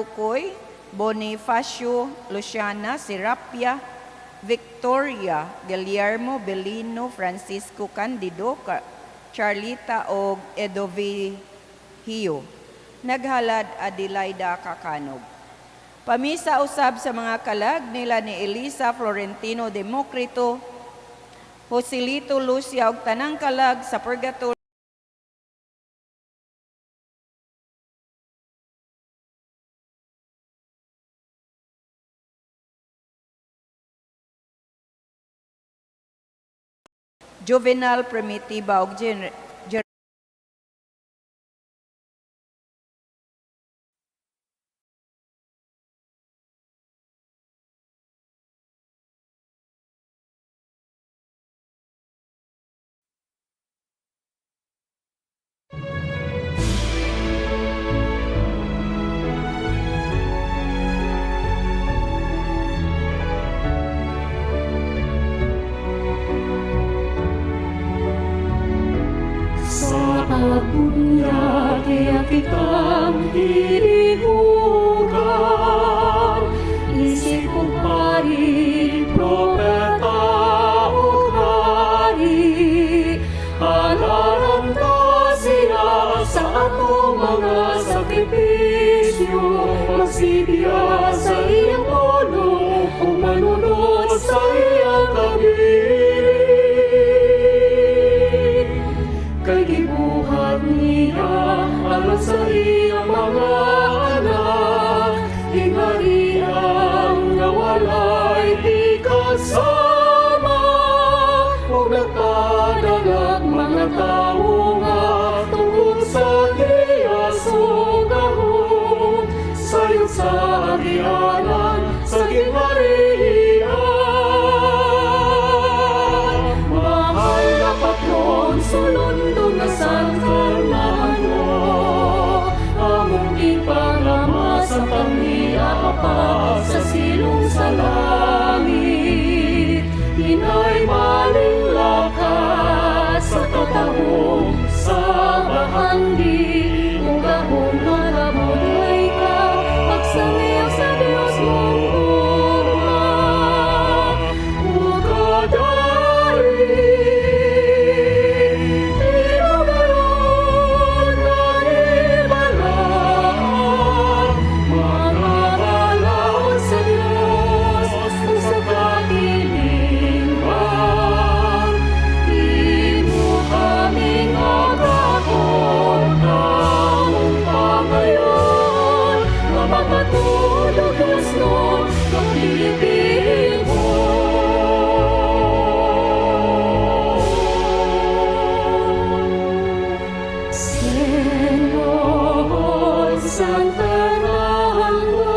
Tukoy, Bonifacio, Luciana Serapia, Victoria, Guillermo Belino, Francisco Candido, Charlita o Edovihio. Naghalad Adelaida Kacanog. Pamisa usab sa mga kalag nila ni Elisa Florentino Democrito, Joselito Lucia ug tanang kalag sa Purgatorio Juvenal Primitiva ug Pagbunya kaya kitang hinihugan, isip kong hari, propeta o hari. Halaran ka siya sa atong mga sakripisyo, magsibiya sa iyang tulong, o manunod sa iyang kabiling. Kay gibuhat niya alam sa iyang mga anak, hinghariang nga walay di kasama, o nagpadalag mga tao nga tungkol sa iya sugahon, sayon sa agianan sa gingharian. Mahal na patron, sulundo na San Fernando, among ipangama sa panghiapa sa silong sa langit. Hinay maling lakas sa katahong sa bahandi, ugahong nagabulay ka, pagsangiyaw sa Diyos mong gugma. Ugadari San Fernando,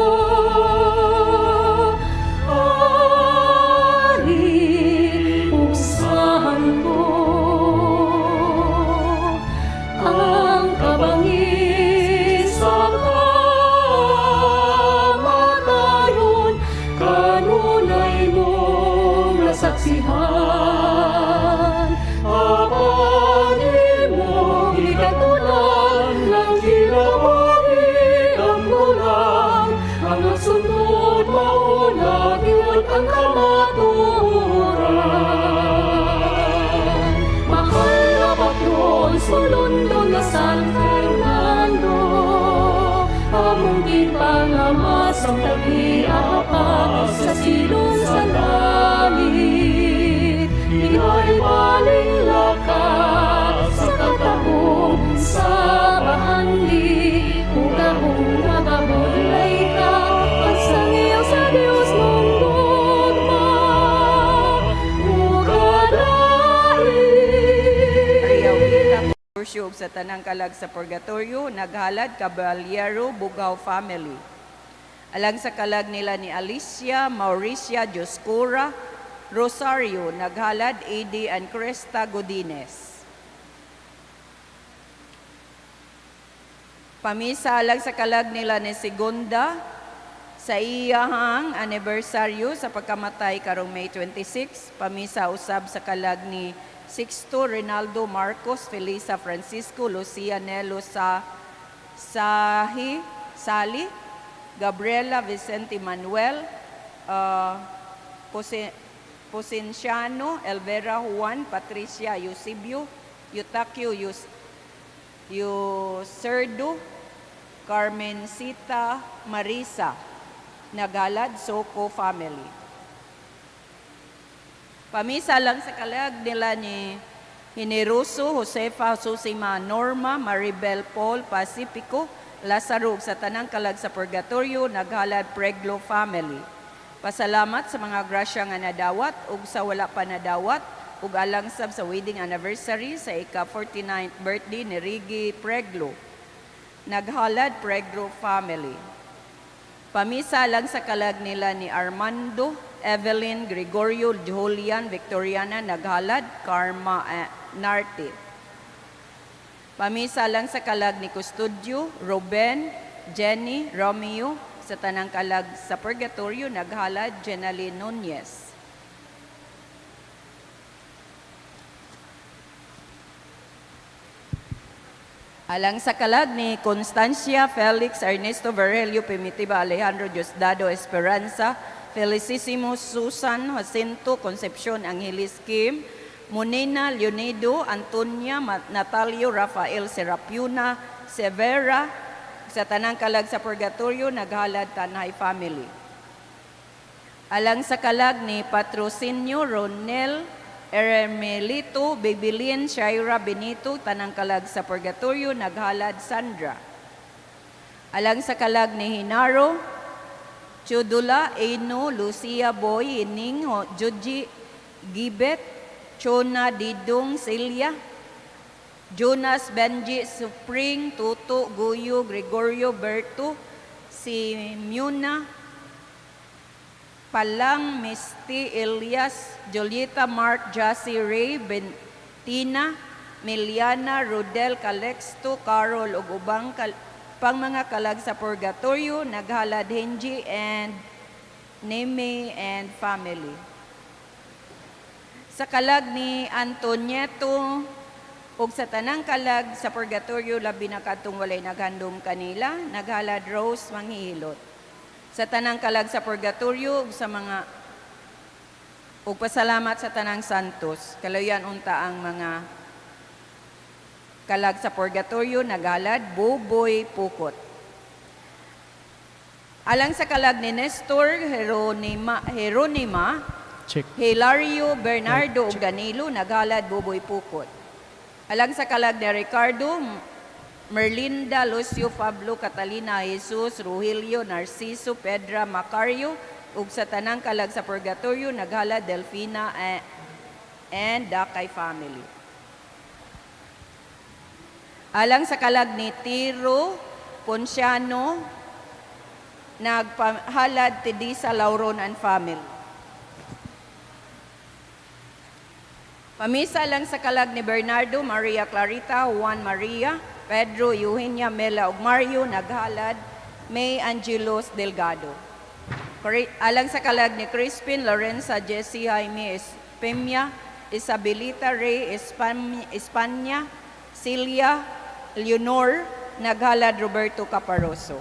ari ug santo, ang kabangis sa kamatayon, kanunay mong nasaksihan. Apan imo ikatunan ng kinabuhi ang mulang, ang sunod mauna yun ang kamaturan. Mahal na patron, sulundo na San Fernando, among ginpangamas ang taghiapa sa silong sa langit. Hinay maling lakas sa katahong sa bahandi, ugahong nagabulay ka, pagsangiyaw sa Diyos mong gugma. Ugadari Ayaw kita worship sa tanang kalag sa Purgatorio, naghalad Caballero Bugao family. Alang sa kalag nila ni Alicia, Mauricia Dioscura, Rosario, naghalad A.D. and Cresta Godines. Pamisa alang sa kalag nila ni Segunda, sa iyahang anibersaryo sa pagkamatay karong May 26, pamisa usab sa kalag ni Sixto Rinaldo Marcos, Felisa Francisco, Lucia Nelo Sali, Gabriela Vicente Manuel, Posenciano, Elvera Juan, Patricia Eusebio, Eustaquio Yuserdo, Carmencita Marisa, Nagalad, Soko family. Pamisa lang sa kalag nila ni Generoso, Josefa, Susima, Norma, Maribel Paul, Pacifico, Lazaro ug sa tanang kalag sa purgatorio, naghalad Preglo family. Pasalamat sa mga grasya nga nadawat ug sa wala pa nadawat ug alang sab sa wedding anniversary sa ika-49th birthday ni Rigi Preglo. Naghalad Preglo family. Pamisa lang sa kalag nila ni Armando, Evelyn, Gregorio, Julian, Victoriana, naghalad, Karma, Narte. Pamisa lang sa kalag ni Custodio, Ruben, Jenny, Romeo, sa tanang kalag sa purgatorio, naghalad, Jenaline Nunez. Alang sa kalag ni Constancia, Felix, Ernesto Virelio, Primitiva, Alejandro Diosdado, Esperanza, Felicissimo, Susan, Jacinto, Concepcion, Angelis Kim, Monina, Leonido, Antonia, Natalio, Rafael, Serapiuna, Severa, sa tanang kalag sa purgatorio, naghalad Tanay family. Alang sa kalag ni Patrocinio, Ronel, Ermelito, Bibilin, Shaira, Benito, tanang kalag sa purgatorio, naghalad Sandra. Alang sa kalag ni Hinaro, Chudula, Eno, Lucia, Boy, Ining, Juji, Gibet, Chona, Didong, Celia, Jonas, Benji, Supring, Tuto, Guyo, Gregorio, Berto, si Muna, Palang, Misty, Elias, Julieta, Mark, Jassy, Ray, Bentina, Miliana, Rodel, Calexto, Carol, ug ubang pang mga kalag sa purgatorio, naghalad Henji and Neme and family. Sa kalag ni Antonieto, ug sa tanang kalag sa purgatorio, labi na kadtong walay naghandom kanila, naghalad Rose Manghihilot. Sa tanang kalag sa purgatorio, ug sa mga ug pasalamat sa tanang santos, kalayan unta ang mga kalag sa purgatorio, naghalad Buboy Pukot. Alang sa kalag ni Nestor, Jeronima, Check. Hilario, Bernardo ug Danilo, naghalad Buboy Pukot. Alang sa kalag ni Ricardo, Merlinda, Lucio, Pablo, Catalina, Jesus, Rogelio, Narciso, Pedra, Macario, ug sa tanang kalag sa purgatorio, naghalad Delfina and Dakay family. Alang sa kalag ni Tiro Ponciano, nagpahalad Tidisa, Lauron and family. Pamisa lang sa kalag ni Bernardo, Maria Clarita, Juan Maria, Pedro, Eugenia, Mela ug Mario, naghalad May Angelos Delgado. Alang sa kalag ni Crispin, Lorenza, Jessie, Jaime, Espemia, Isabelita, Ray, Espanya, Celia, Leonor, naghalad Roberto Caparoso.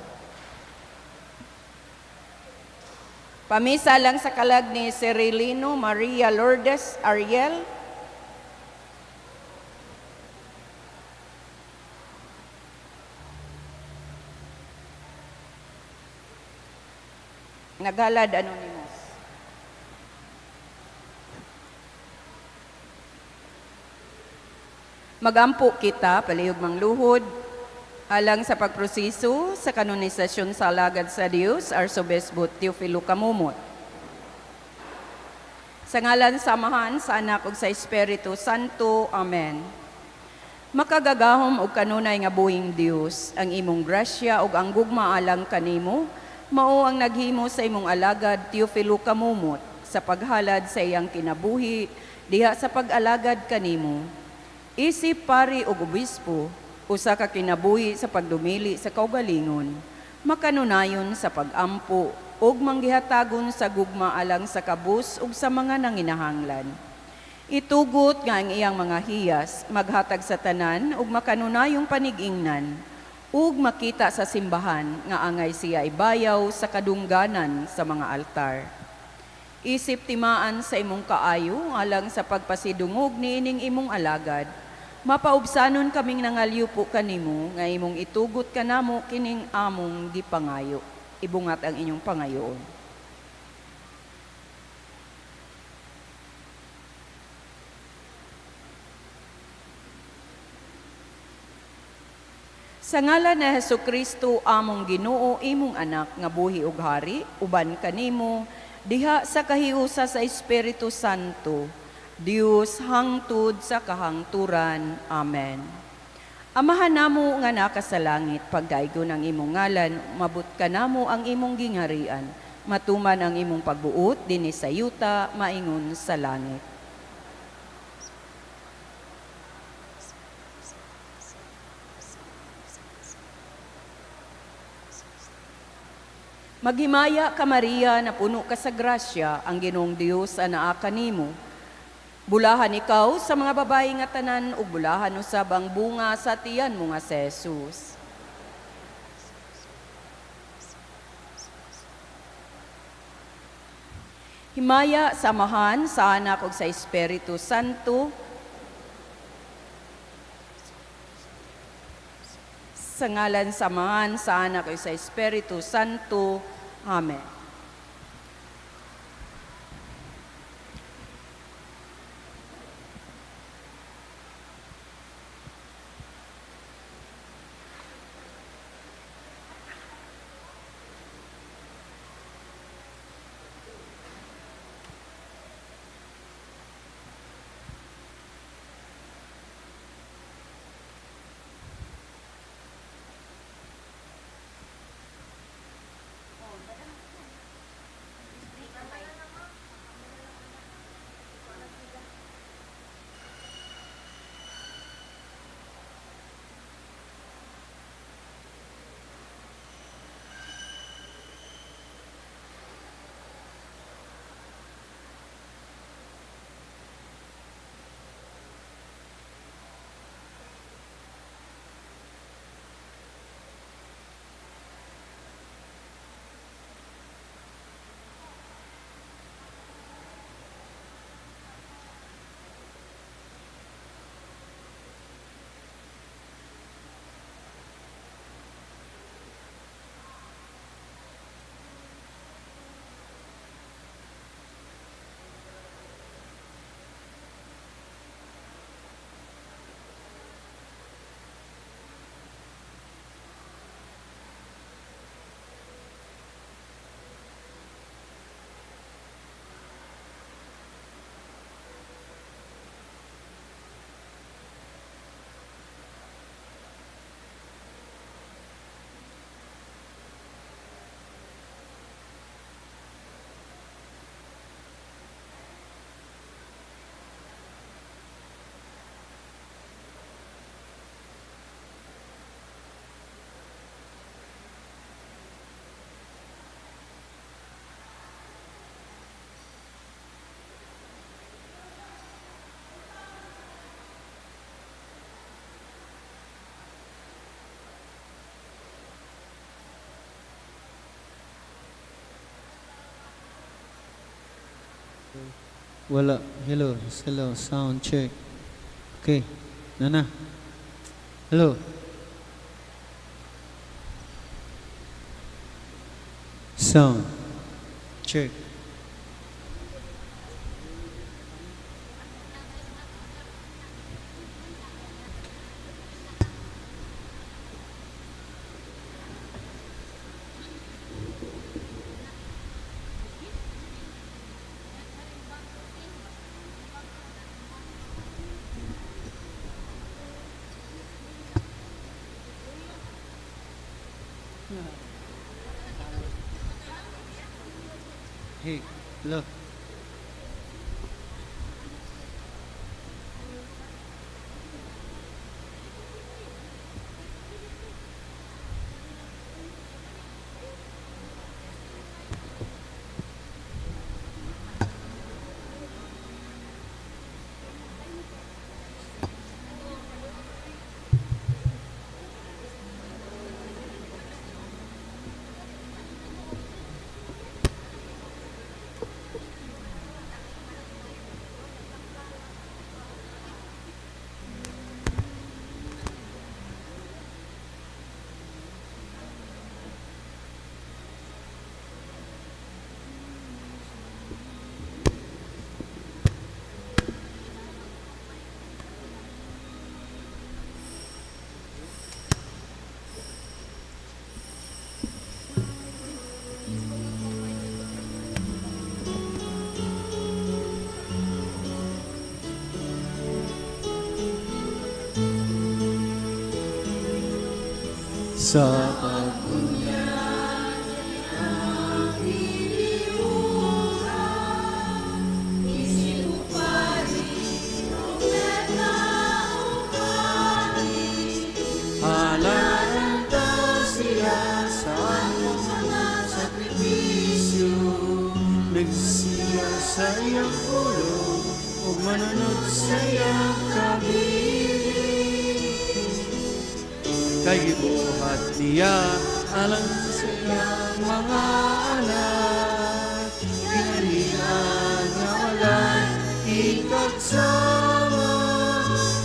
Pamisa lang sa kalag ni Cirilino, Maria Lourdes, Ariel, naghalad anonymous. Magampo kita, palihog mangluhod, alang sa pagproseso sa kanonisasyon sa alagad sa Dios, Arsobispo Teofilo Camumot. Sa ngalan samahan sa anak ug sa Espiritu Santo. Amen. Makagagahom og kanunay nga buhing Dios, ang imong grasya ug ang gugma alang kanimo, mao ang naghimo sa imong alagad Teofilo Camumot sa paghalad sa iyang kinabuhi diha sa pag-alagad kanimo. Isip pari ug obispo, usa ka kinabuhi sa pagdumili sa kaugalingon, makanunayon sa pag-ampo ug manggihatagon sa gugma alang sa kabus ug sa mga nanginahanglan. Itugot nga ang iyang mga hiyas, maghatag sa tanan ug makanunayong panigingnan, ug makita sa simbahan nga angay siya ibayaw sa kadungganan sa mga altar. Isip timaan sa imong kaayo alang sa pagpasidungog niining imong alagad, mapaubsanon kaming nangalyo po kanimo nga imong itugot kanamo kining among gipangayo. Ibungat ang inyong pangayoon. Sa ngalan ni Hesukristo among Ginoo imong anak nga buhi ug hari uban kanimo diha sa kahiusa sa Espiritu Santo, Dios hangtod sa kahangturan. Amen. Amahan namo nga naka sa langit, pagdaigo ng imong ngalan, mabot ka namo ang imong gingarian, matuman ang imong pagbuot, dinhi sa yuta, maingon sa langit. Maghimaya ka Maria, na puno ka sa grasya, ang Ginoong Dios anaa kanimo. Bulahan ikaw sa mga babae nga tanan ug bulahan usab ang bunga sa tiyan mo nga si Jesus. Himaya samahan sa anak ug sa Espiritu Santo. Sa ngalan samahan sa anak ug sa Espiritu Santo. Amen. Wala. Hello. Hello. Sound check. Okay. Nana. Hello. Sound check. Hey, hello. sa pagbunyag. Halanda siya sa among mga sakripisyo, nagsiya sa iyang ulo, o manunod sa iyang kabilin. Kay gibuhat niya alang sa iyang mga anak, ginalian nga walay ikagsama,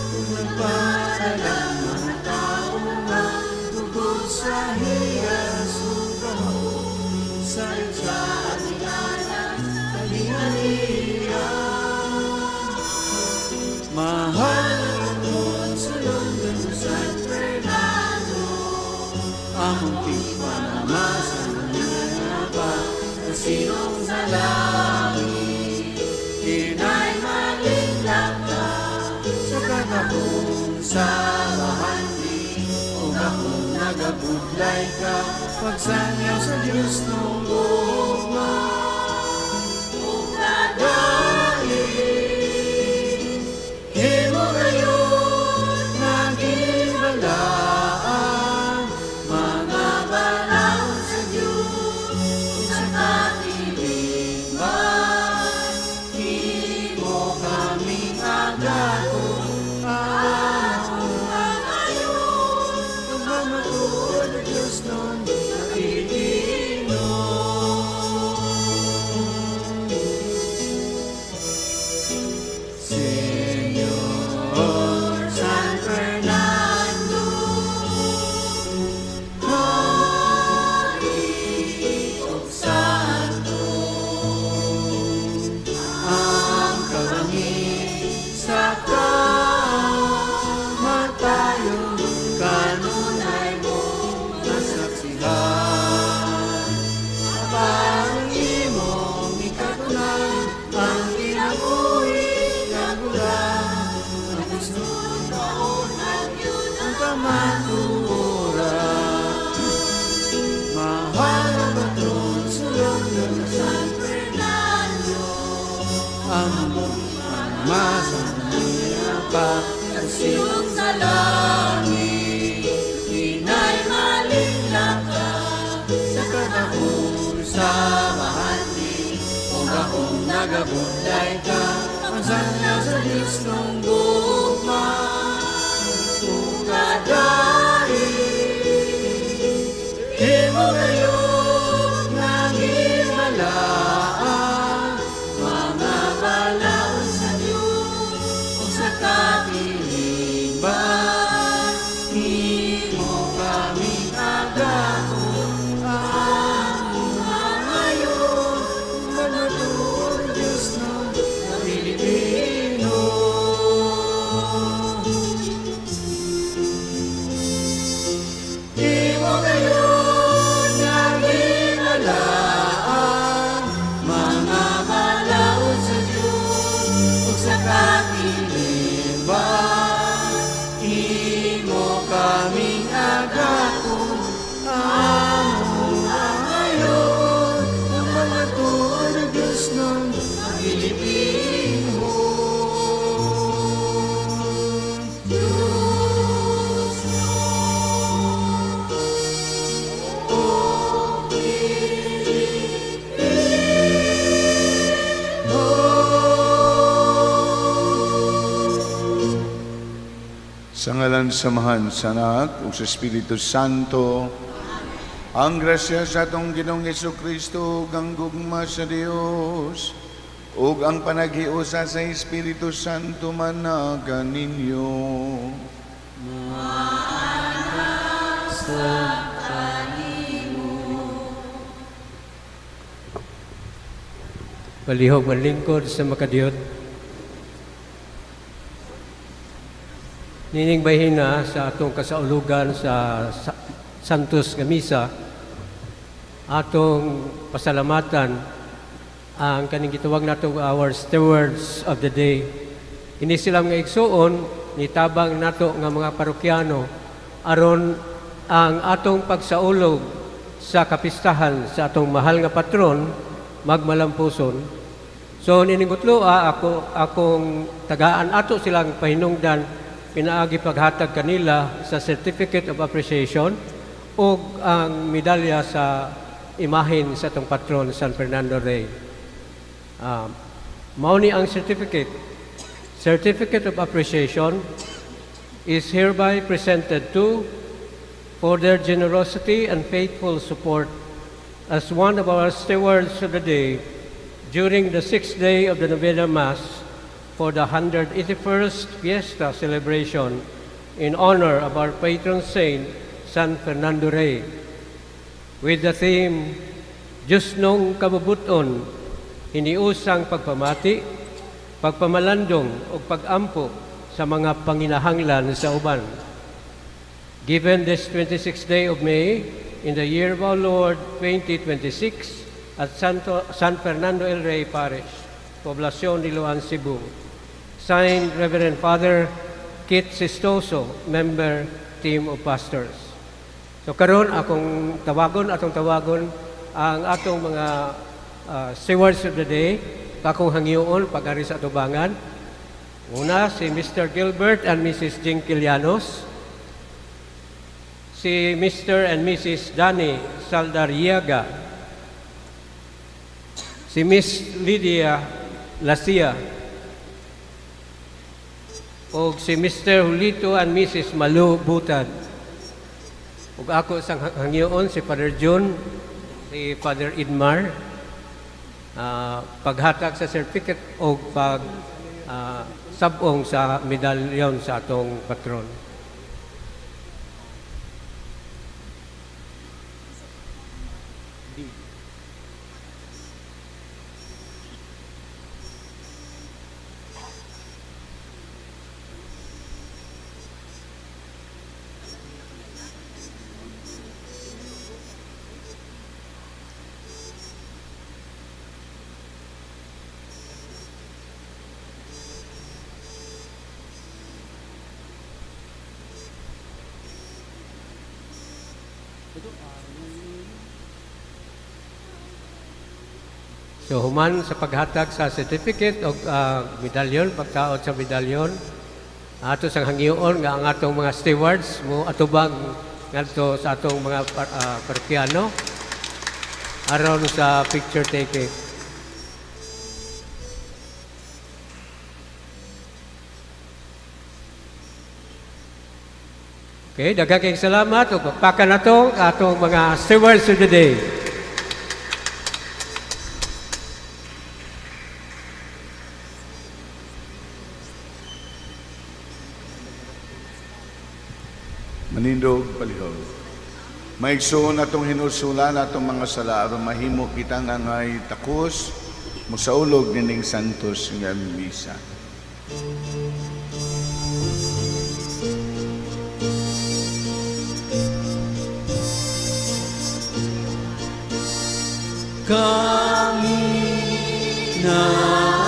kung nagpadalang mga tao nga tugod sa hiyas ug kahon, sa atiganan kalinganian. Mahal ang sulong ng San Fernando, among tigpanamasan niya pa sa sinong sa langit. Inay malinlang ka sa katapong sa bahandi, o akong nagabudlay ka, pagsanyaw sa Diyos nung gugma. O kadaig, himo ngayon nagibalaan, mga balaw sa Diyos, sa katilingban. Himo kaming agaton, among ngayon, nagmamatuod ang Diyos nun nakikinom. Señor San Fernando, hari ug santo, ang kabangin sa kamatayon, kanunay mo nasaksihan. Ang imong ikatunan, ang kinabuhi kagulan, ang gusto taon ang yun ang kamatuoran. Mahal na patron, sulong ng San Fernando, ang pangmasan niya pa sa silong sa langit. Inay malinlang ka sa katapong sa bahandi, o akong nagabudlay ka, pagsanyaw sa Diyos nung gugma. O kadaig, himo ngayon nagibalaan, mga balaw sa Diyos, o sa katilingban. Himo kaming agaton, among ngayon, manatuod ang Diyos ng Pilipino. Himo ngayon nagibalaan, mga balaw sa Diyos, ug sa katilingban. Himo kaming agaton, among ngayon, ang mga tuod ng Diyos ng Pilipino. Diyos Sa ngalan samahan sa Anak ug sa Espiritu Santo, ang grasya sa atong Ginoong Jesucristo, ug ang gugma sa Dios, ug ang panaghiusa sa Espiritu Santo managa ninyo. Palihog manlingkod sa makadiyot. Nining bahina sa atong kasaulugan sa Santos nga Misa, atong pasalamatan ang kaning gitawag nato our stewards of the day. Ini silang nga igsuon nitabang nato nga mga parokyano aron ang atong pagsaulog sa kapistahan sa atong mahal nga patron magmalampuson. So niningutloa akong tagaan ato silang pahinungdan pinaagi paghatag kanila sa Certificate of Appreciation o ang medalya sa imahin sa atong patron San Fernando Rey. Mao ni ang certificate. Certificate of Appreciation is hereby presented to for their generosity and faithful support as one of our stewards of the day during the 6th day of the Novena Mass for the 181st Fiesta celebration in honor of our patron saint, San Fernando Rey, with the theme, Diyos nung kabubuton, hiniusang pagpamati, pagpamalandong o pag-ampo sa mga panginahanglan sa uban. Given this 26th day of May, in the year of our Lord 2026, at San Fernando El Rey Parish, Poblacion de Luan, Cebu. Signed, Reverend Father Kit Sistoso, Member, Team of Pastors. So karon atong tawagon ang atong mga stewards of the day, kakong hangyoon pag-ari sa atubangan. Una, si Mr. Gilbert and Mrs. Jing Quilianos, si Mr. and Mrs. Danny Saldariaga, si Miss Lydia Lacia, o si Mr. Julito and Mrs. Malu Butad. Ug ako sang hangyoon si Father John, si Father Idmar, paghatag sa certificate o sabong sa medalyon sa atong patron. So human sa paghatag sa certificate o medalyon, pagkaot sa medalyon, ato sang hangyoon nga ang atong mga stewards mo atubang ngadto sa atong mga parokiyano aron sa picture taking. Okay, daghang kayong salamat ug pagpakan nato atong mga stewards of the day. Manindog palihog. Maigsoon atong hinusulan atong mga sala aron mahimo kita nga ngay takos mosaulog nining santos nga misa. Kami Hallelujah.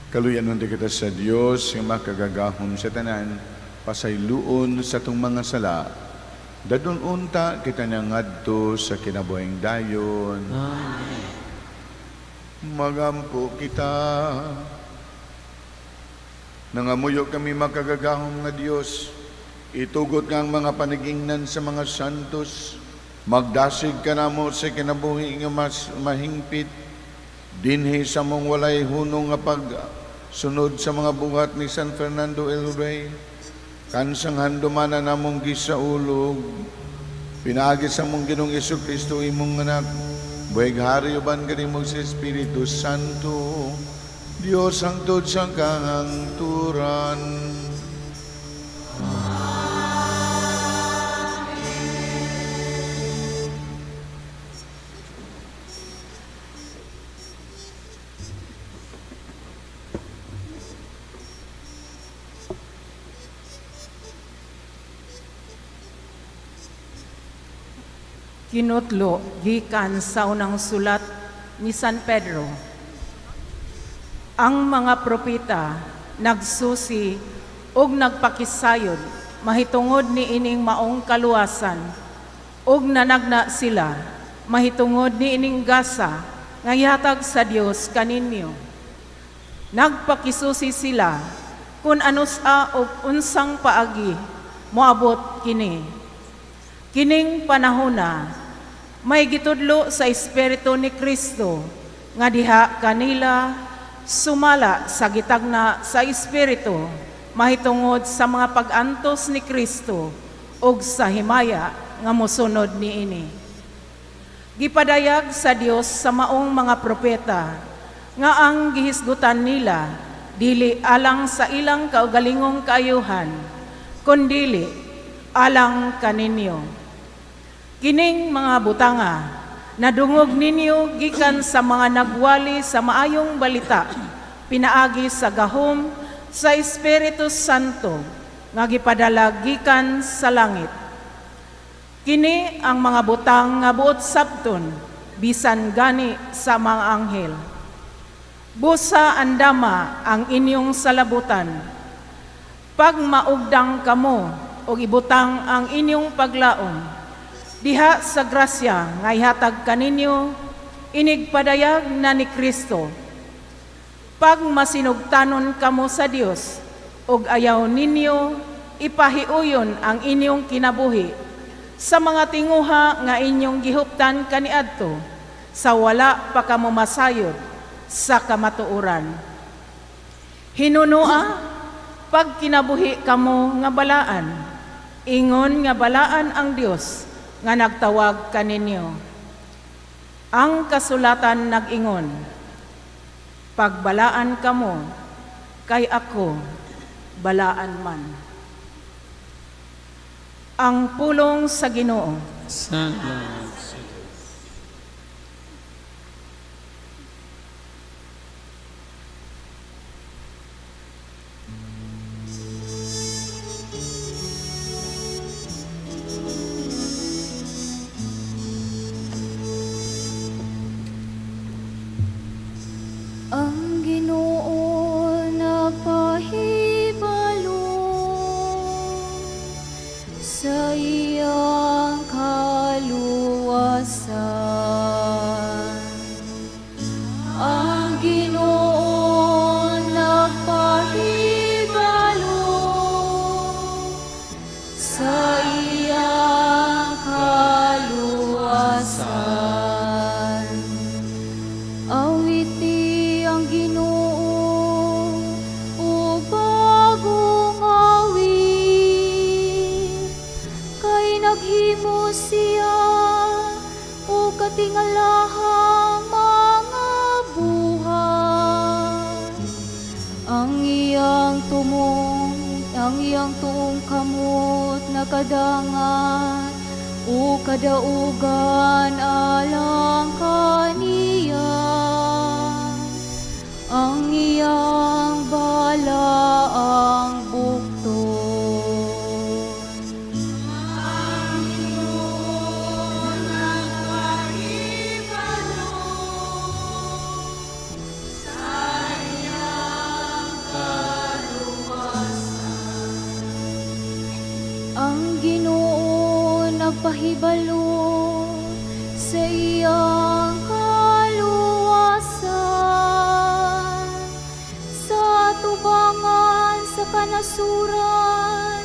Kaluyan nun di kita sa Diyos, nga makagagahom sa tanan, pasayloon sa itong mga sala. Dadun unta kita niya ngadto sa kinabuhing dayon. Magampo kita. Nangamuyo kami makagagahom nga Diyos. Itugot nga ang mga panigingnan sa mga santos. Magdasig ka na mo sa kinabuhi nga mas mahingpit. Dinhi sa mong walay hunong nga pagsunod sa mga buhat ni San Fernando el Rey. Kansang handumana na mong gisaulog. Pinagi sa mong Ginoong Jesucristo imong anak. Buhay hari uban gani mo sa Espiritu Santo. Diyos ang tod sa kahangturan. Kinutlo, gikan sa unang sulat ni San Pedro. Ang mga propeta nagsusi ug nagpakisayod mahitungod ni ining maong kaluwasan ug nanagna sila mahitungod ni ining gasa nga ihatag sa Dios kaninyo. Nagpakisusi sila kung anusa o unsang paagi moabot kini. Kining panahona, may gitudlo sa Espiritu ni Kristo nga diha kanila sumala sa gitagna sa Espiritu mahitungod sa mga pag-antos ni Kristo ug sa himaya nga mosunod niini. Gipadayag sa Dios sa maong mga propeta nga ang gihisgutan nila dili alang sa ilang kaugalingong kaayuhan kundili alang kaninyo. Kining mga butanga, nadungog ninyo gikan sa mga nagwali sa maayong balita, pinaagi sa gahom sa Espiritu Santo, nga gipadala gikan sa langit. Kini ang mga butang nga buot sabton, bisan gani sa mga anghel. Busa andama ang inyong salabutan. Pag maugdang kamo o ibutang ang inyong paglaom, diha sa grasya nga ihatag kaninyo, inigpadayag na ni Kristo. Pag masinugtanon kamo sa Dios, ug ayaw ninyo, ipahiuyon ang inyong kinabuhi sa mga tinguha nga inyong gihuptan kaniadto, sa wala pa kamo masayod sa kamatuoran. Hinunua, pag kinabuhi kamo nga balaan, ingon nga balaan ang Dios, nga nagtawag kaninyo. Ang kasulatan nag-ingon, pagbalaan kamo, kay ako, balaan man. Ang pulong sa Ginoo. Salamat. Ang Ginoo nagpahibalo sa iyang kaluwasan. Ang Ginoo nagpahibalo sa iyang kaluwasan. Awiti ang Ginoo o bagong awit, kay naghimo siya o katingalahang mga buhay. Ang iyang tuong kamot nakadangat o kadaugan alang kaniya. Ang iyang balaang bukton. Ang pahibalo sa iyang kaluwasan, sa tubangan sa kanasuran,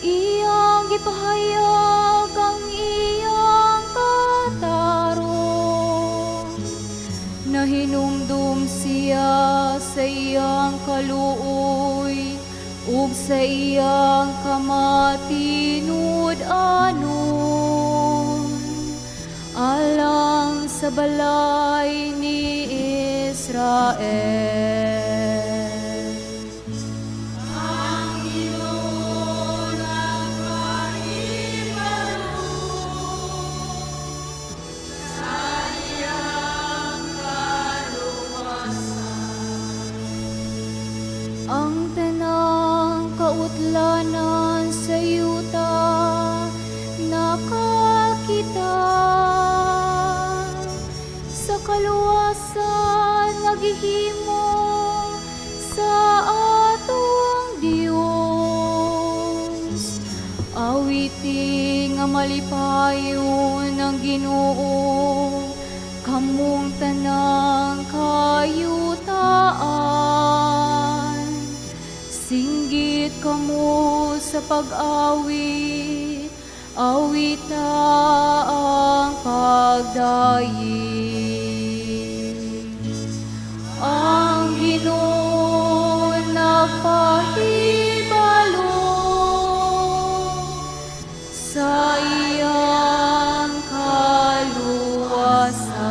iyang gipahayag ang iyang katarong. Nahinumdum siya sa iyang kaluoy, ug sa iyang kamatinud-anon, alang sa balay ni Israel. Ang tanang kautlanan sa yuta nakakita, sa kaluwasan nga gihimo sa atong Dios. Awiti nga malipayon ang Ginoo, kamong tanang kayutaan. Singgit kamo sa pag-awit, awita ang pagdaig. Ang Ginoo nagpahibalo sa iyang kaluwasan.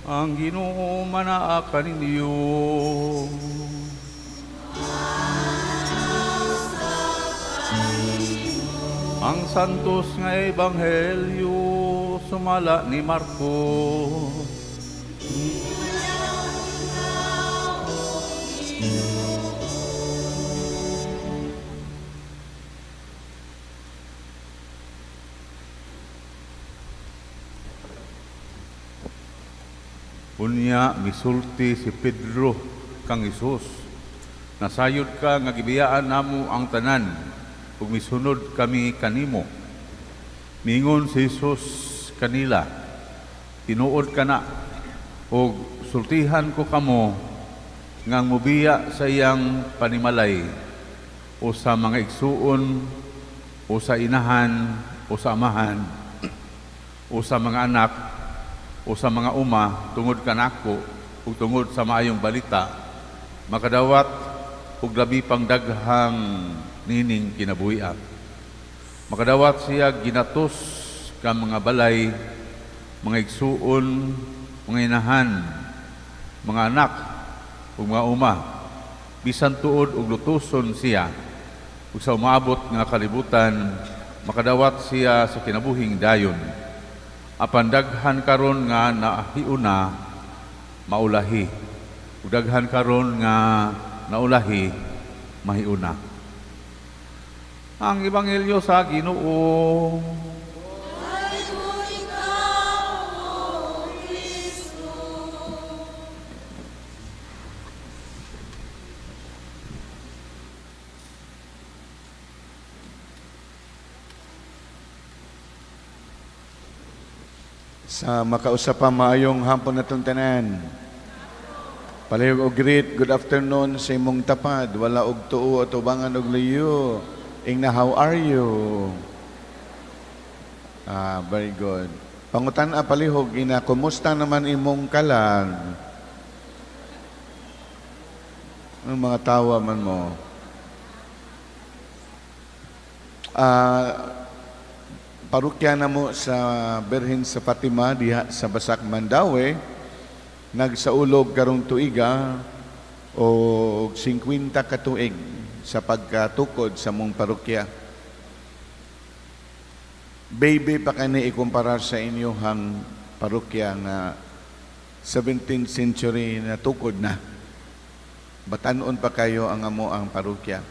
Ang Ginoo manaa kaninyo. Ang santos nga ebanghelyo sumala ni Marcos. Unya misulti si Pedro kang Isus, nasayod ka nga gibiyaan namo ang tanan ug misunod kami kanimo. Mingon si Isus kanila, tinuod ka na ug sultihan ko kamo nga mubiya sa iyang panimalay o sa mga igsuon o sa inahan o sa amahan o sa mga anak o sa mga uma tungod kanako ug tungod sa maayong balita, makadawat ug labi pang daghang nining kinabuhi. Makadawat siya ginatos ka mga balay, mga igsuon, mga inahan, mga anak ug mga uma, bisan tuod ug lutuson siya ug sa umaabot nga kalibutan, makadawat siya sa kinabuhing dayon. Apan daghan karon nga nahiuna maulahi ug daghan karon nga naulahi mahiuna. Ang ebanghelyo sa Ginoo. Sa makausap pa maayong hapon na tanan. Palihog og greet, good afternoon sa imong tapad. Wala og tuo at ubangan og liyo. Ingna, how are you? Very good. Pangutan palihog, ina, kumusta naman imong kalag? Anong mga tawa man mo? Parokya na mo sa Birhen sa Fatima diha sa Basak, Mandaue, nagsaulog karong tuiga o 50 ka tuig sa pagkatukod sa mong parokya. Baby pa kani ikumpara sa inyohang parokya nga 17th century na tukod na. Batanon pa kayo ang amo ang parokya.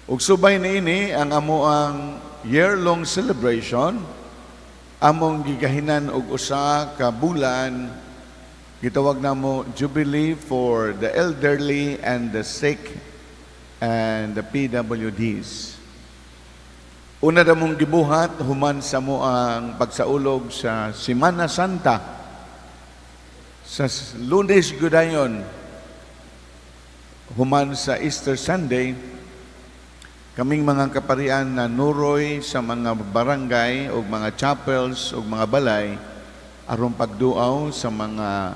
Ug subay niini ang amo ang year-long celebration, among gigahinan og usa ka bulan, gitawag namo Jubilee for the elderly and the sick and the PWDs. Una na mong gibuhat human sa mo ang pagsaulog sa Semana Santa, sa Lunes Gudayon, human sa Easter Sunday. Kaming mga kaparian na nuroy sa mga barangay o mga chapels o mga balay aron pagduaw sa mga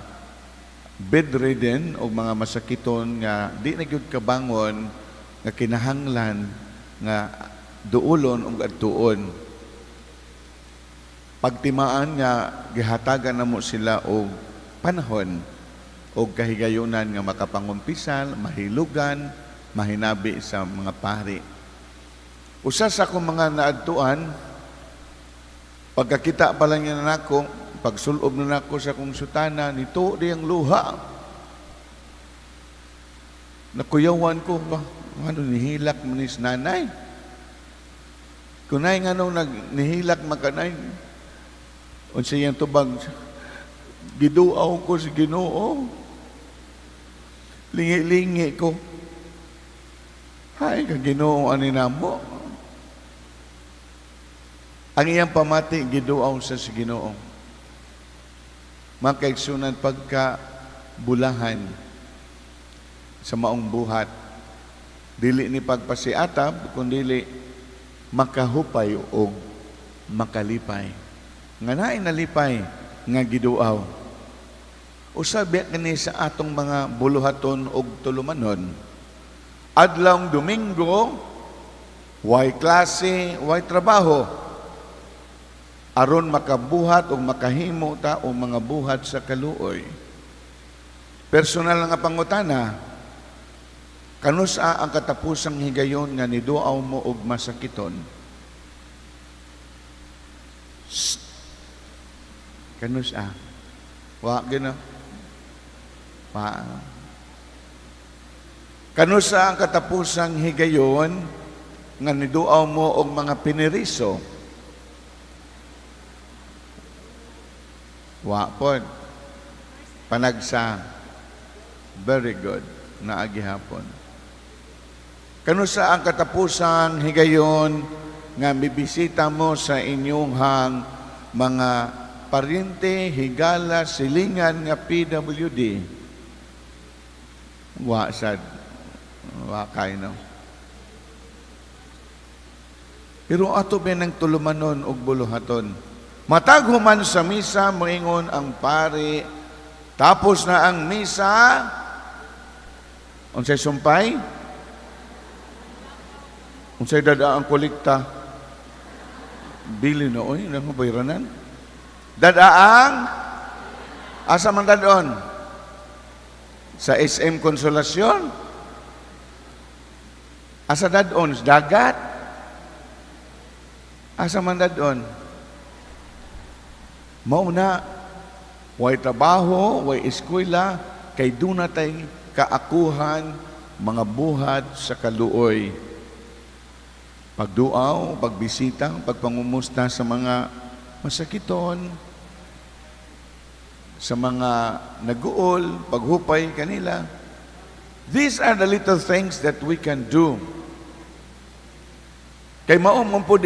bedridden o mga masakiton nga di na gyud kabangon nga kinahanglan nga duulon o adtuon. Pagtimaan nga gihatagan namo sila og panahon o kahigayunan nga makapangumpisal, mahilugan, mahinabi sa mga pari. Usa sa akong mga naadtuan, pagkakita pa lang niya na ako, pagsulob na ako sa akong sutana, nito di ang luha. Nakuyawan ko ba? Ano, nihilak mo ni nanay? Kunay nga nung nihilak makanay, unsa yang tubag, giduaw ko sa Ginoo. Lingi-lingi ko. Hay, ka Ginoo ani namo. Ang iyang pamati, giduaw sa Ginoo. Makaigsunan pagka bulahan sa maong buhat. Dili ni pagpasiatab, kundili makahupay o makalipay. Nga naay nalipay, nga giduaw. Usabi kini sa atong mga buluhaton og tulumanon. Adlawng Domingo, way klase, way trabaho. Aron makabuhat o makahimo ta o mga buhat sa kaluoy. Personal nga pangutana, kanusa ang katapusang higayon nga niduaw mo og masakiton? Kanusa? Wa gina. Wa. Kanusa ang katapusang higayon nga niduaw mo og mga piniriso? Wa pod. Panagsa. Very good. Naagihapon. Kanusa ang katapusang higayon nga bibisita mo sa inyong mga paryente, higala, silingan nga PWD? Wa sad. Wa kay no. Pero ato ba ng tulumanon og buluhaton? Matag human sa misa, moingon ang pari, tapos na ang misa, unsay sumpay? Unsay dada ang kolekta? Bili na, oy, nang bayranan. Dadaang, asa man dadon? Sa SM Konsolasyon? Asa dadon? Dagat? Asa man dadon? Mauna, way trabaho, way eskwela, kay dunatay kaakuhan, mga buhat sa kaluoy. Pagduaw, pagbisita, pagpangumusta sa mga masakiton, sa mga naguol, paghupay kanila. These are the little things that we can do. Kay maumong po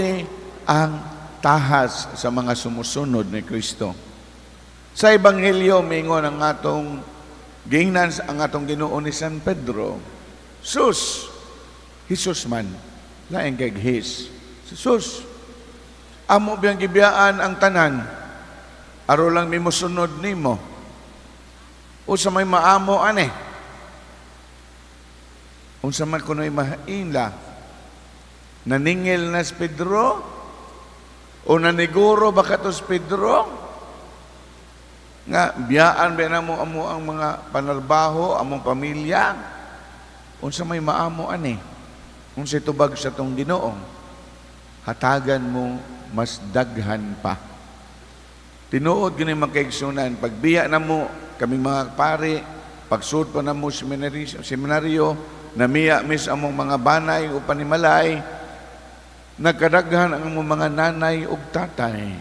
ang tahas sa mga sumusunod ni Kristo. Sa Ebanghelyo, mingon ang atong giingnan ang atong Ginoo ni San Pedro. Sus, Jesus man, laing kay his. Sus, amo biyang gibiyaan ang tanan, aro lang mi mosunod nimo. Unsa may maamo ane? Unsa man kuno'y mahaila? Naningil na si Pedro? O naniguro ba katos Pedro? Nga, biyaan ba na mo ang mga panarbaho, among pamilya? Unsa may maamo ane? Unsa tubag sa tong Ginoo? Hatagan mo mas daghan pa. Tinuod gini makaigsunan, pagbiya na mo kaming mga pare, pagsud pa na mo seminaryo, namiya mis among mga banay o panimalay, nagkadaghan ang among mga nanay ug tatay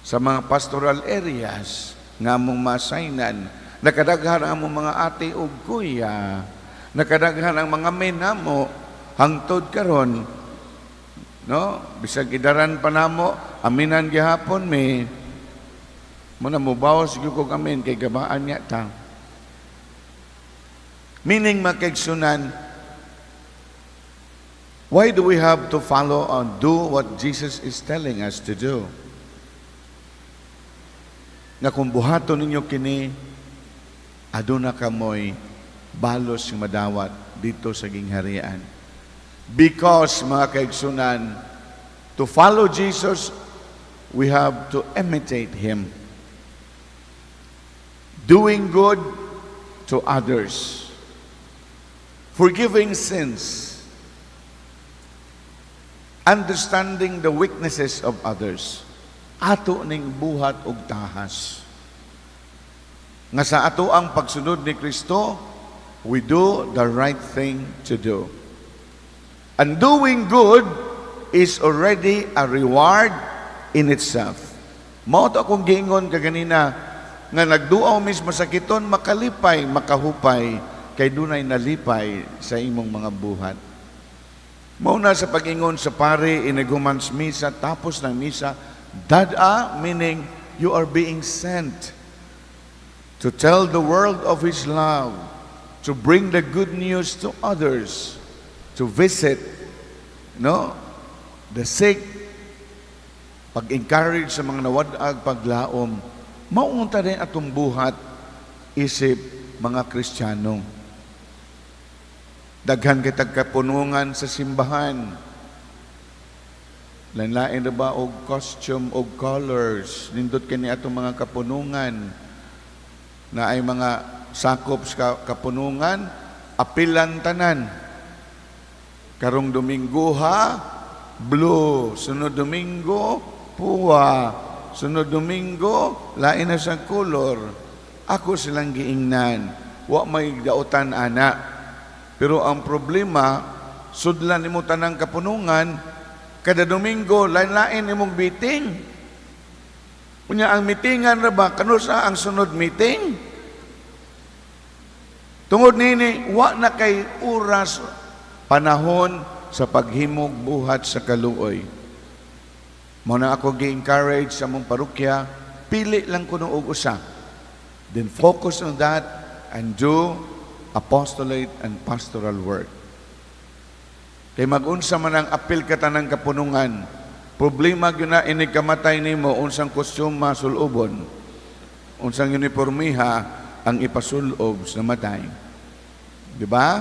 sa mga pastoral areas nga among masaynan, nakadaghan ang among mga ate ug kuya, nakadaghan ang mga menamo hangtod karon, no? Bisag idaran pa namo, aminan gihapon mi, muna mubawas gyud kog amin kay gabaan niya ta. Meaning makaigsunan, why do we have to follow and do what Jesus is telling us to do? Nga kung buhaton ninyo kini, aduna kamoy balos yung madawat dito sa gingharian. Because, mga kaigsunan, to follow Jesus, we have to imitate Him. Doing good to others. Forgiving sins. Understanding the weaknesses of others. Ato ning buhat og tahas. Nga sa ato ang pagsunod ni Kristo, we do the right thing to do. And doing good is already a reward in itself. Mao to akong giingon kaganina nga nagduaw mismo sa kiton makalipay, makahupay kay dunay nalipay sa imong mga buhat. Mao na sa pag-ingon sa pare inigumans misa tapos ng misa, dada meaning you are being sent to tell the world of His love, to bring the good news to others, to visit, no, the sick, pag-encourage sa mga nawadag, paglaom. Maunta rin atong buhat, isip mga Kristiyano. Daghan kitag kapunungan sa simbahan. Lain-lain na ba og costume og colors? Nindot kini atong mga kapunungan na ay mga sakop sa kapunungan, apilan tanan. Karong Domingo ha, blue. Sunod Domingo, puwa. Sunod Domingo, lain na sa color. Ako silang giingnan. Wa may dautan ana. Pero ang problema, sudlan nimo tanang kapunungan, kada Domingo, lain-lain imong meeting. Unya ang meetingan ra ba, kanusa ang sunod meeting? Tungod nini, wa na kay oras, panahon sa paghimog buhat sa kaluoy. Muna ako gi-encourage sa mong parokya, pili lang kuno og usa. Then focus on that and do apostolate and pastoral work. Kay mag-unsa man ang apil ka tanang kapunungan, problema gyud na inig kamatay nimo unsang kostyum masulubon, unsang unipormiha ang ipasulob sa matay. Di ba?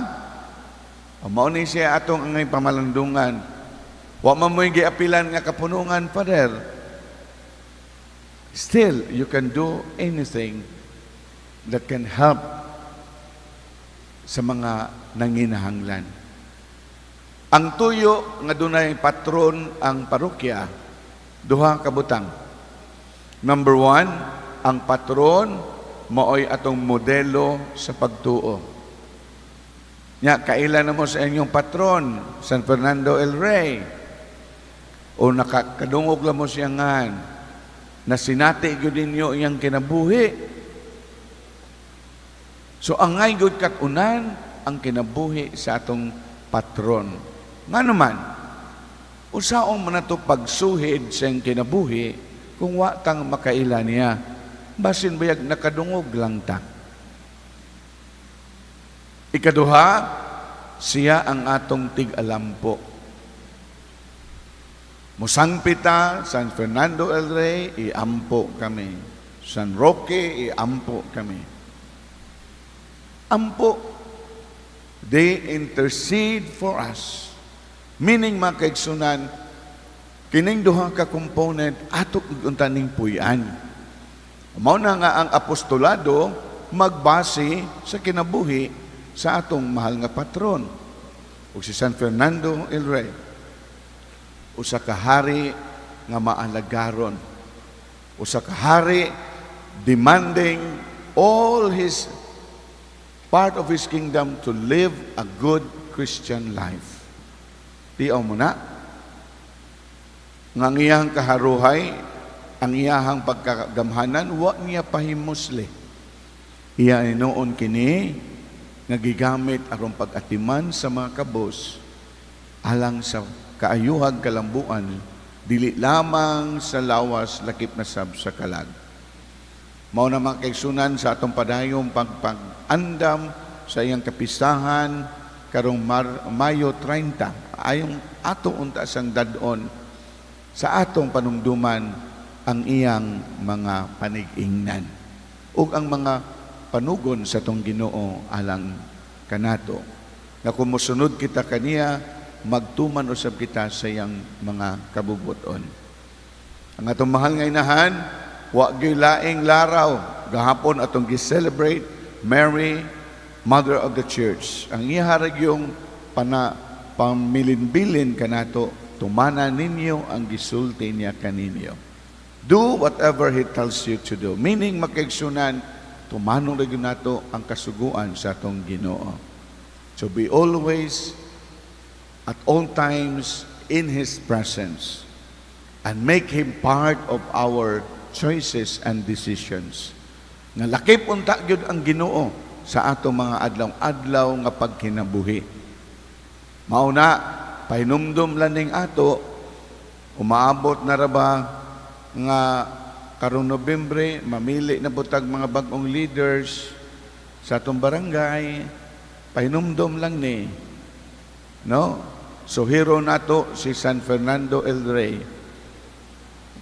Mao ni siya atong angay pamalandungan. Wa man mo'y giapilan nga kapunungan, Father. Still, you can do anything that can help sa mga nanginahanglan. Ang tuyo nga dunay patron ang parokya, duha ka butang. Number 1, ang patron maoy atong modelo sa pagtuo. Nya kailan na mo sa inyong patron, San Fernando el Rey. O nakakadungog lang mo siya nga na sinati gyud ninyo iyang kinabuhi. So angay gyud katunan ang kinabuhi sa atong patron. Nga naman, usaon man nato pagsuhid sa iyang kinabuhi kung wa tang makaila niya. basin bayag nakadungog lang ta. Ikaduha, siya ang atong tig-alampo. Musangpita, San Fernando el Rey, iampo kami. San Roque, iampo kami. Ampo, they intercede for us. Meaning, mga kaigsunan, kining duha ka component, ato untaning puyan. Mao na nga ang apostolado, magbase sa kinabuhi sa atong mahal nga patron. O si San Fernando el Rey, usa ka hari nga maalagaron, usa ka hari demanding all his part of his kingdom to live a good Christian life. Tiyaw mo na, nga iyang kaharuhay, ang iyahang pagkagamhanan, wa niya pahimusli. Iya inoon kini, nga gigamit aron pag-atiman sa mga kabos alang sa kaayuhag kalambuan dili lamang sa lawas lakip na sab sa kalag. Mao na mga kaigsunan sa atong padayong pagpag-andam sa iyang kapistahan karong Mayo 30 ayong ato unta sang dadon sa atong panumduman ang iyang mga panig-ingnan ug ang mga panugon sa tong Ginoo alang kanato. Na kung mosunod kita kaniya, magtuman usab kita sa iyang mga kabubuton. Ang atong mahal nga inahan, wa gyud laing laraw gahapon atong gi-celebrate Mary, Mother of the Church. Ang iya yung pamilinbilin kanato, tumana ninyo ang gisulti niya kaninyo. Do whatever He tells you to do. Meaning, makaigsunan, tumanong rin nato ang kasuguan sa atong Ginoo. To be always, at all times, in His presence and make Him part of our choices and decisions. Nga lakip unta gyud ang Ginoo sa atong mga adlaw-adlaw nga pagkinabuhi. Mauna, pahinumdum laning ato, umaabot na ra ba nga karong Nobyembre, mamili na butag mga bagong leaders sa atong barangay, pahinumdom lang ni. No? So hero nato si San Fernando el Rey.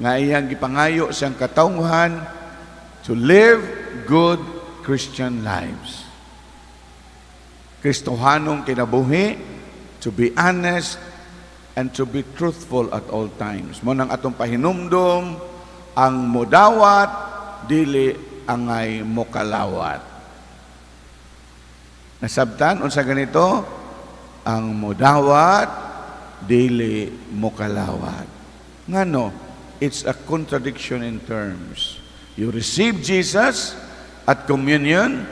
Nga iyang gipangayo siyang katawhan to live good Christian lives. Kristohanong kinabuhi, to be honest, and to be truthful at all times. Mo nang atong pahinumdom, ang modawat, dili angay mokalawat. Nasabtan, unsa ganito? Ang modawat, dili mokalawat. Ngano? It's a contradiction in terms. You receive Jesus at communion,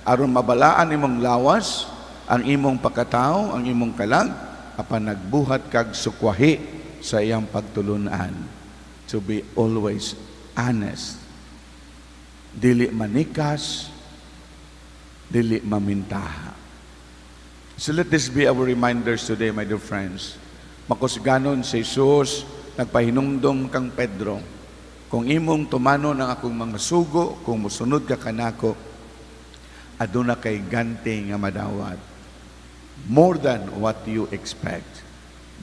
aron mabalaan imong lawas, ang imong pagkatao, ang imong kalag, apan nagbuhat kag sukwahi sa iyang pagtulunan. To be always honest. Dili manikas, dili mamintaha. So let this be our reminders today, my dear friends. Makusganon si Jesus, nagpahinumdom kang Pedro, kung imong tumano ng akong mga sugo, kung musunod ka kanako, aduna kay ganti nga madawat. More than what you expect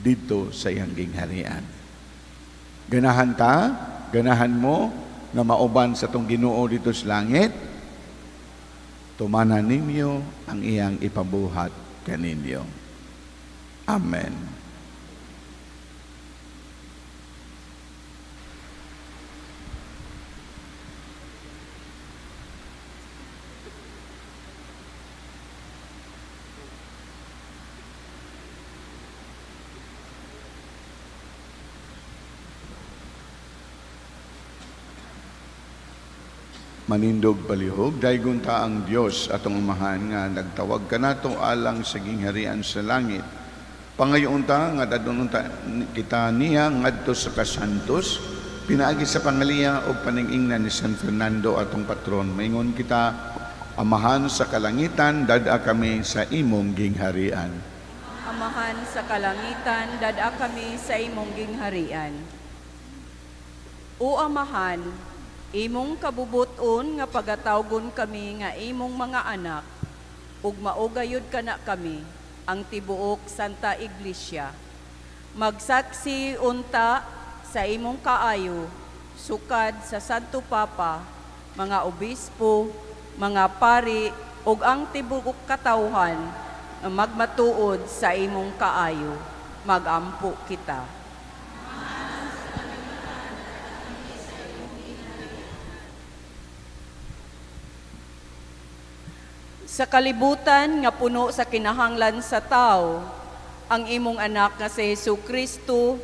dito sa iyang gingharian. Ganahan ka, ganahan mo nga mauban sa tong Ginoo dito sa langit, tumanan ninyo ang iyang ipabuhat kaninyo. Amen. Manindog palihog, daygon ta ang Dios atong amahan nga nagtawag kanato alang sa gingharian sa langit. Pangayoon ta nga dadon ta kita niya ngadto sa kasantos, pinaagi sa pangaliya o paningingnan ni San Fernando atong patron. Maingon kita, amahan sa kalangitan, dada kami sa imong gingharian. Amahan sa kalangitan, dada kami sa imong gingharian. O Amahan, Imong kabubuton nga pagatawgon kami nga imong mga anak, ug maugayod kana kami, ang tibuok Santa Iglesia. Magsaksi unta sa imong kaayo, sukad sa Santo Papa, mga obispo, mga pari, ug ang tibuok katawhan nga magmatuod sa imong kaayo. Magampo kita. Sa kalibutan nga puno sa kinahanglan sa tao, ang imong anak nga si Jesucristo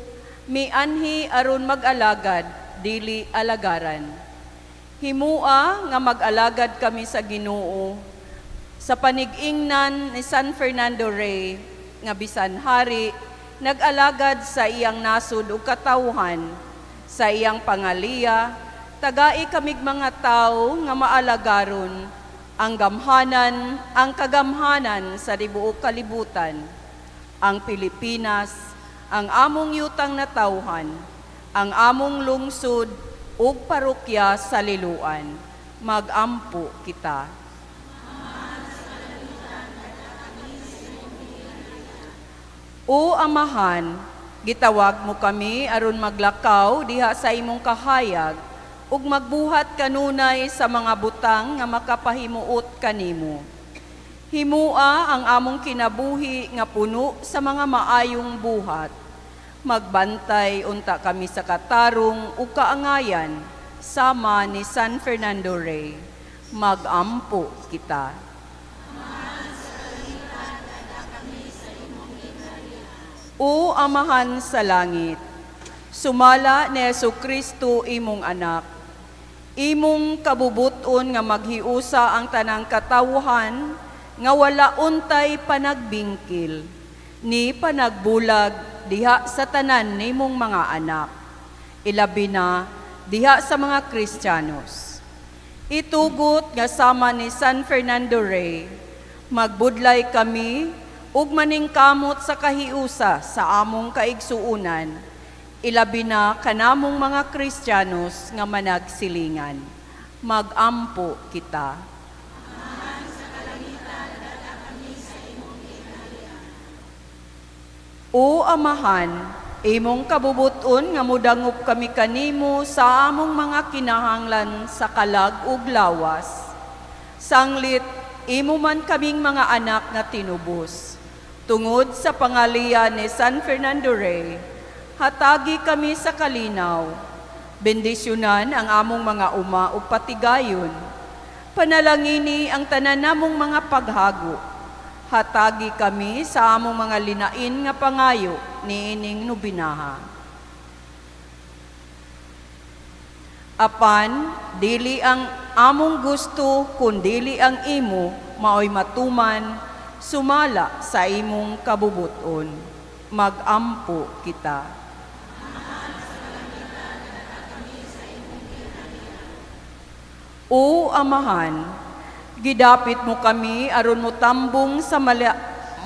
mianhi aron mag-alagad dili alagaran. Himua nga mag-alagad kami sa Ginoo sa panig-ingnan ni San Fernando Rey nga bisan hari nag-alagad sa iyang nasud ug katawhan sa iyang pangaliya, tagai kamig mga tao nga maalagaron ang gamhanan, ang kagamhanan sa tibuok kalibutan, ang Pilipinas, ang among yutang na tawhan, ang among lungsod ug parokya sa liluan. Magampo kita. O Amahan, gitawag mo kami aron maglakaw diha sa imong kahayag ug magbuhat kanunay sa mga butang nga makapahimuot kanimo. Himua ang among kinabuhi nga puno sa mga maayong buhat. Magbantay unta kami sa katarong ug kaangayan sama ni San Fernando Rey. Magampo kita. O Amahan sa langit, sumala ni Jesucristo imong anak, imong kabubuton nga maghiusa ang tanang katawhan nga wala untay panagbingkil ni panagbulag diha sa tanan nimong mga anak, ilabi na diha sa mga Kristiyanos. Itugot nga sama ni San Fernando Rey, magbudlay kami ug maningkamot sa kahiusa sa among kaigsuunan, ilabi na kanamong mga Kristiyanos nga managsilingan. Magampo kita. O Amahan, imong kabubuton nga mudangop kami kanimo sa among mga kinahanglan sa kalag ug lawas. Sanglit, imo man kaming mga anak nga tinubos. Tungod sa pangalian ni San Fernando Rey, hatagi kami sa kalinaw. Bendisyonan ang among mga uma o patigayon. Panalangini ang tanan namong mga paghago. Hatagi kami sa among mga linain nga pangayo ni ining nubinaha. Apan, dili ang among gusto kundili ang imo maoy matuman sumala sa imong kabubuton. Magampo kita. O Amahan, gidapit mo kami aron mo tambong sa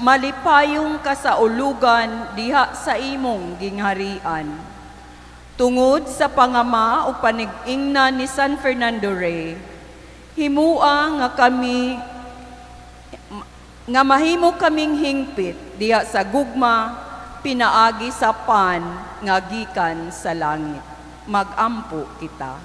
malipayong kasaulugan diha sa imong gingharian. Tungod sa pangama o panig-ingnan ni San Fernando Rey, himua nga kami nga mahimo kaming hingpit diha sa gugma pinaagi sa pan nga gikan sa langit. Magampo kita.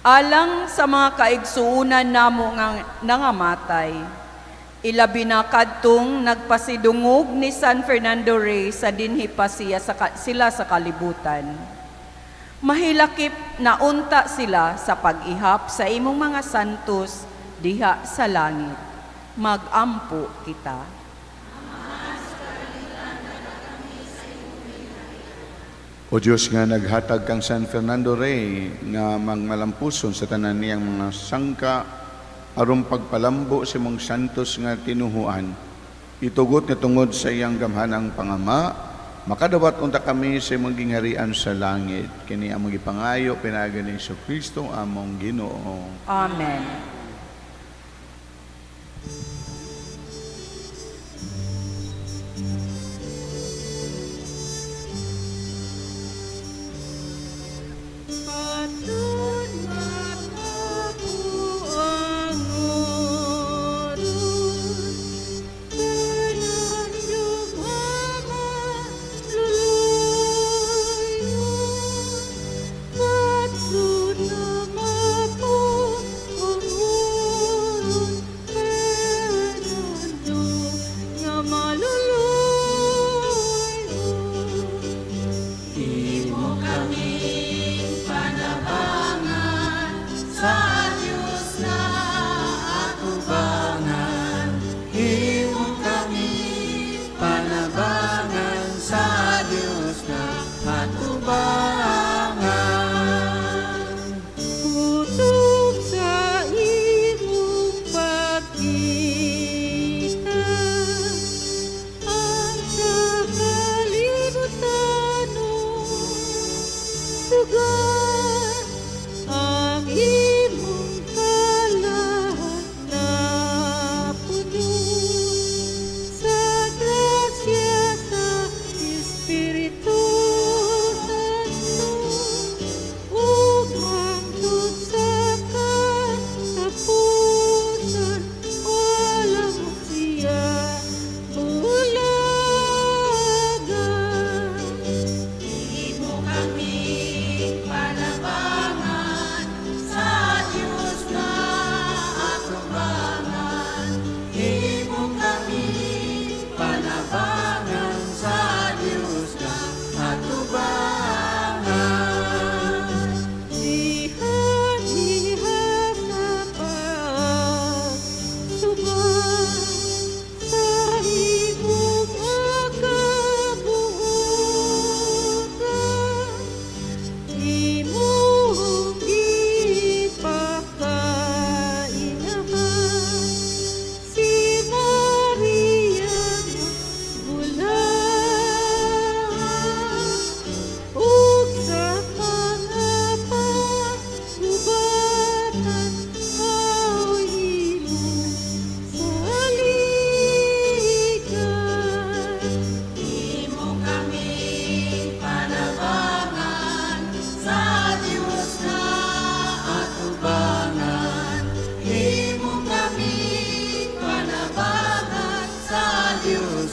Alang sa mga kaigsuunan namo nga nangamatay, ilabi na kadtong nagpasidungog ni San Fernando Rey sa dinhi pa sila sa kalibutan. Mahilakip na unta sila sa pag-ihap sa imong mga santos diha sa langit. Magampo kita. O Diyos nga naghatag kang San Fernando Rey nga magmalampuson sa tanan niyang mga sangka aron pagpalambo sa mong santos nga tinuhuan. Itugot nga tungod sa iyang gamhanang pangama, makadawat unta kami sa imong gingharian sa langit. Kini among ipangayo pinaagi ni Jesucristo among Ginoo. Amen.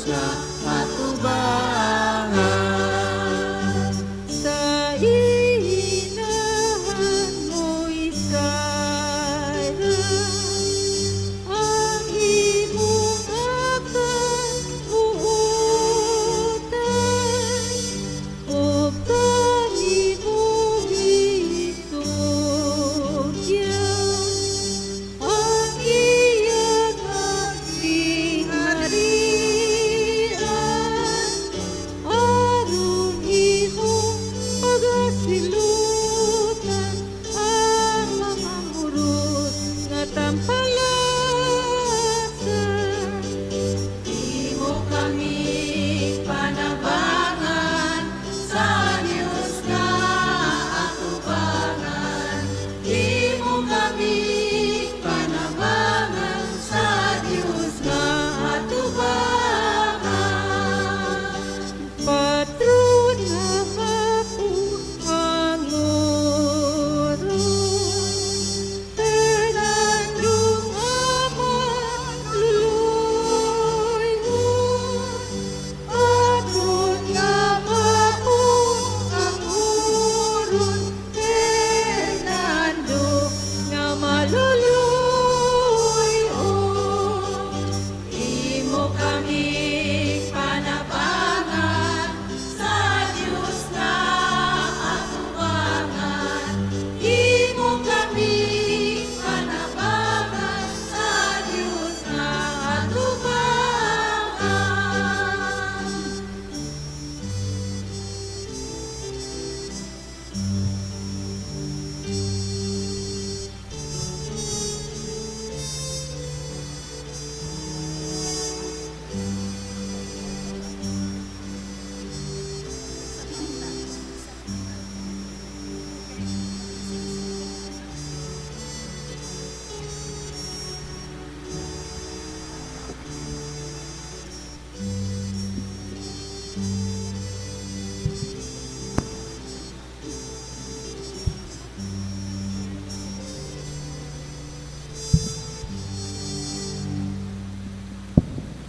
nga atubangan. Sa inahan mo'y sarang ang imong akabuutan o kanimong istorya. Ang iyang agharian aron imong pagasilutan ang mga murot nga tampalasan. Imo kami panabangan sa Diyos nga atubangan. Imo kami panabangan sa Diyos nga atubangan. Patron nga akong panguron, Fernandong aman luluyon. Patron nga akong panguron, Fernando nga maluluyon. Imo kami panabangan sa Diyos nga atubangan. Imo kami panabangan sa Diyos nga atubangan.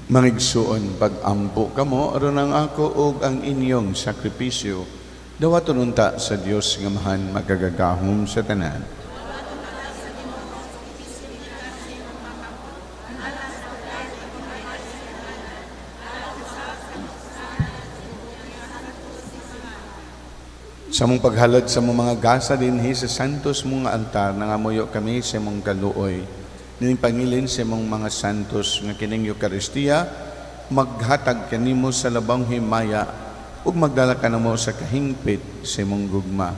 Mangigsuon pag-ampo kamo aron ang ako ug ang inyong sakripisyo dawaton unta sa Dios nga mahan magagagahom sa tanan. Sa mong paghalad sa mong mga gasa dinhi sa santos mong nga altar nangamuyo kami sa mong kaluoy. Ning pangilin sa mong mga santos nga kining Eucharistia maghatag kanimo sa labang himaya ug magdala kanamo sa kahingpit sa mong gugma.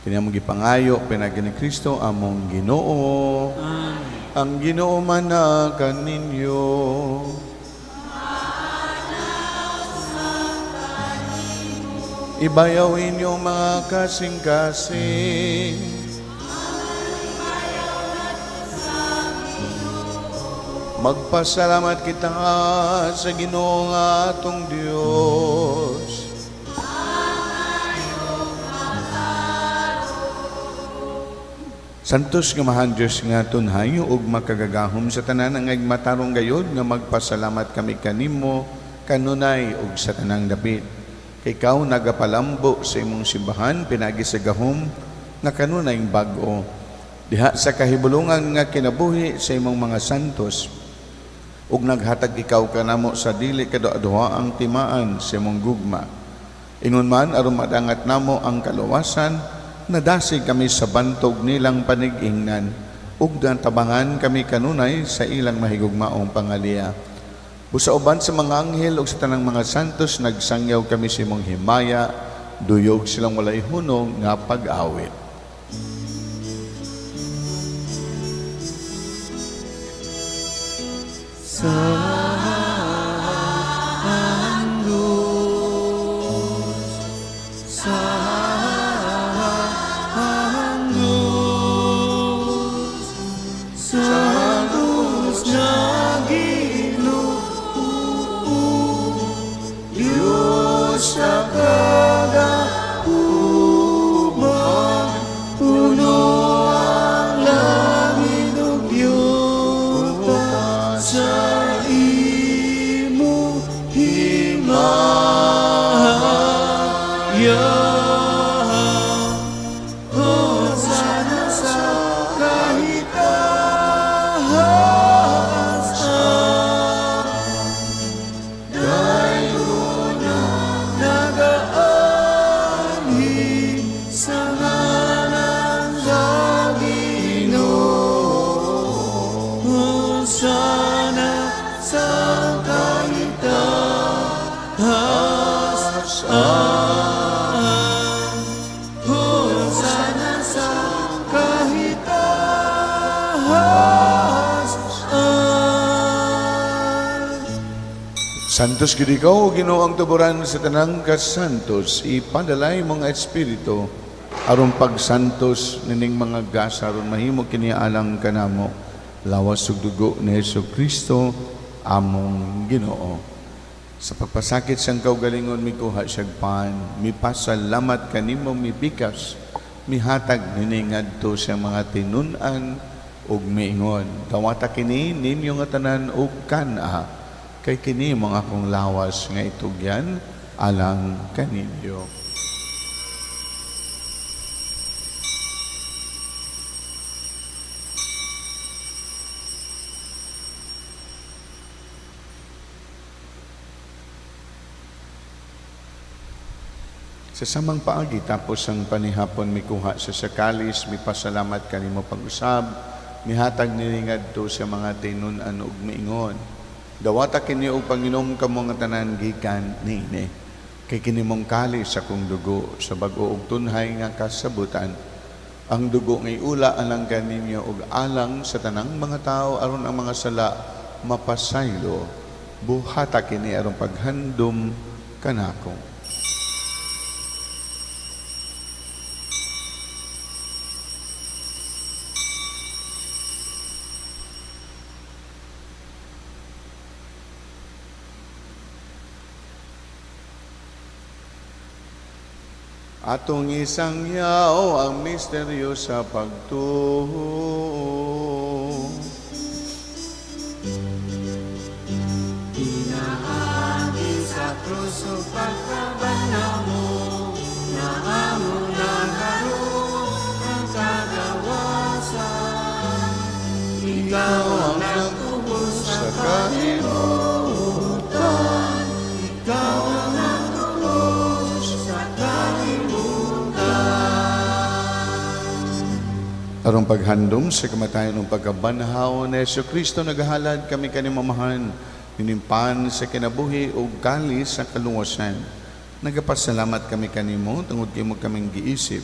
Kini among gipangayo pinagi ni Kristo among Ginoo. Ang Ginoo man na kaninyo. Ibayaw inyong mga kasing-kasing. Magpasalamat kita sa Ginoo nga atong Dios. Santos nga mahan Dios nga tunhayo ug makagagahom sa tanan ang matarong gayod nga magpasalamat kami kanimo kanunay ug sa tanang dapit. Kay ikaw nagapalambo sa imong simbahan pinagi sa gahom nga kanunay bag-o. Diha sa kahibulungan nga kinabuhi sa imong mga santos ug naghatag ikaw kanamo sa dili kaduha ang timaan sa imong gugma. Ingon man aron madangat namo ang kaluwasan, nadasig kami sa bantog nilang panigingnan ug tabangan kami kanunay sa ilang mahigugmaong pangaliya. Busa uban sa mga anghel ug sa tanang mga santos nagsangyaw kami sa imong himaya, duyog silang walay hunong nga pag-awit. Hosana sa kahitasan. Hosana sa kahitasan. Santos gid ikaw, o Ginoo, ang tuburan sa tanang kasantos, ipadalay mga espiritu aron pagsantos nining mga gas aron mahimo kini alang kanamo lawas ug dugo ni Jesucristo among Ginoo. Sa pagpasakit sang kaugalingon mikuha siyag pan, mipasalamat kanimo mibikas, mihatag nini ngadto sa mga tinun-an ug miingon. Dawata kini ninyo nga tanan og kana, kay kini mga akong lawas nga itugyan alang kaninyo. Sa samang paagi tapos ang panihapon mikuha sa sakalis, mipasalamat kanimo pag-usab, mihatag nini ngadto sa mga tinun-an ug miingon. Dawata kini og panginom kamo nga tanan gikan niini. Kay kini mong kalis sa akong dugo sa bag-o ug tunhay nga kasabutan. Ang dugo ngay ula alang kaninyo ug alang sa tanang mga tao aron ang mga sala mapasaylo. Buhata kini aron paghandom kanako. Atong isangyaw ang misteryo sa pagtuo. Pinaagi sa kruso pagkabana mo, na amo nagkaroon ang kagawasan. Ikaw ang nagtubos sa kalimutan. Ikaw ang nagtubos sa kalimutan. Arong paghandom sa kamatayon ng pagkabanhaw na Jesucristo nagahalad kami kanimamahan, ninimpan sa kinabuhi o gali sa kalungosan. Nagapasalamat kami kanimo, tungod kimo kaming giisip,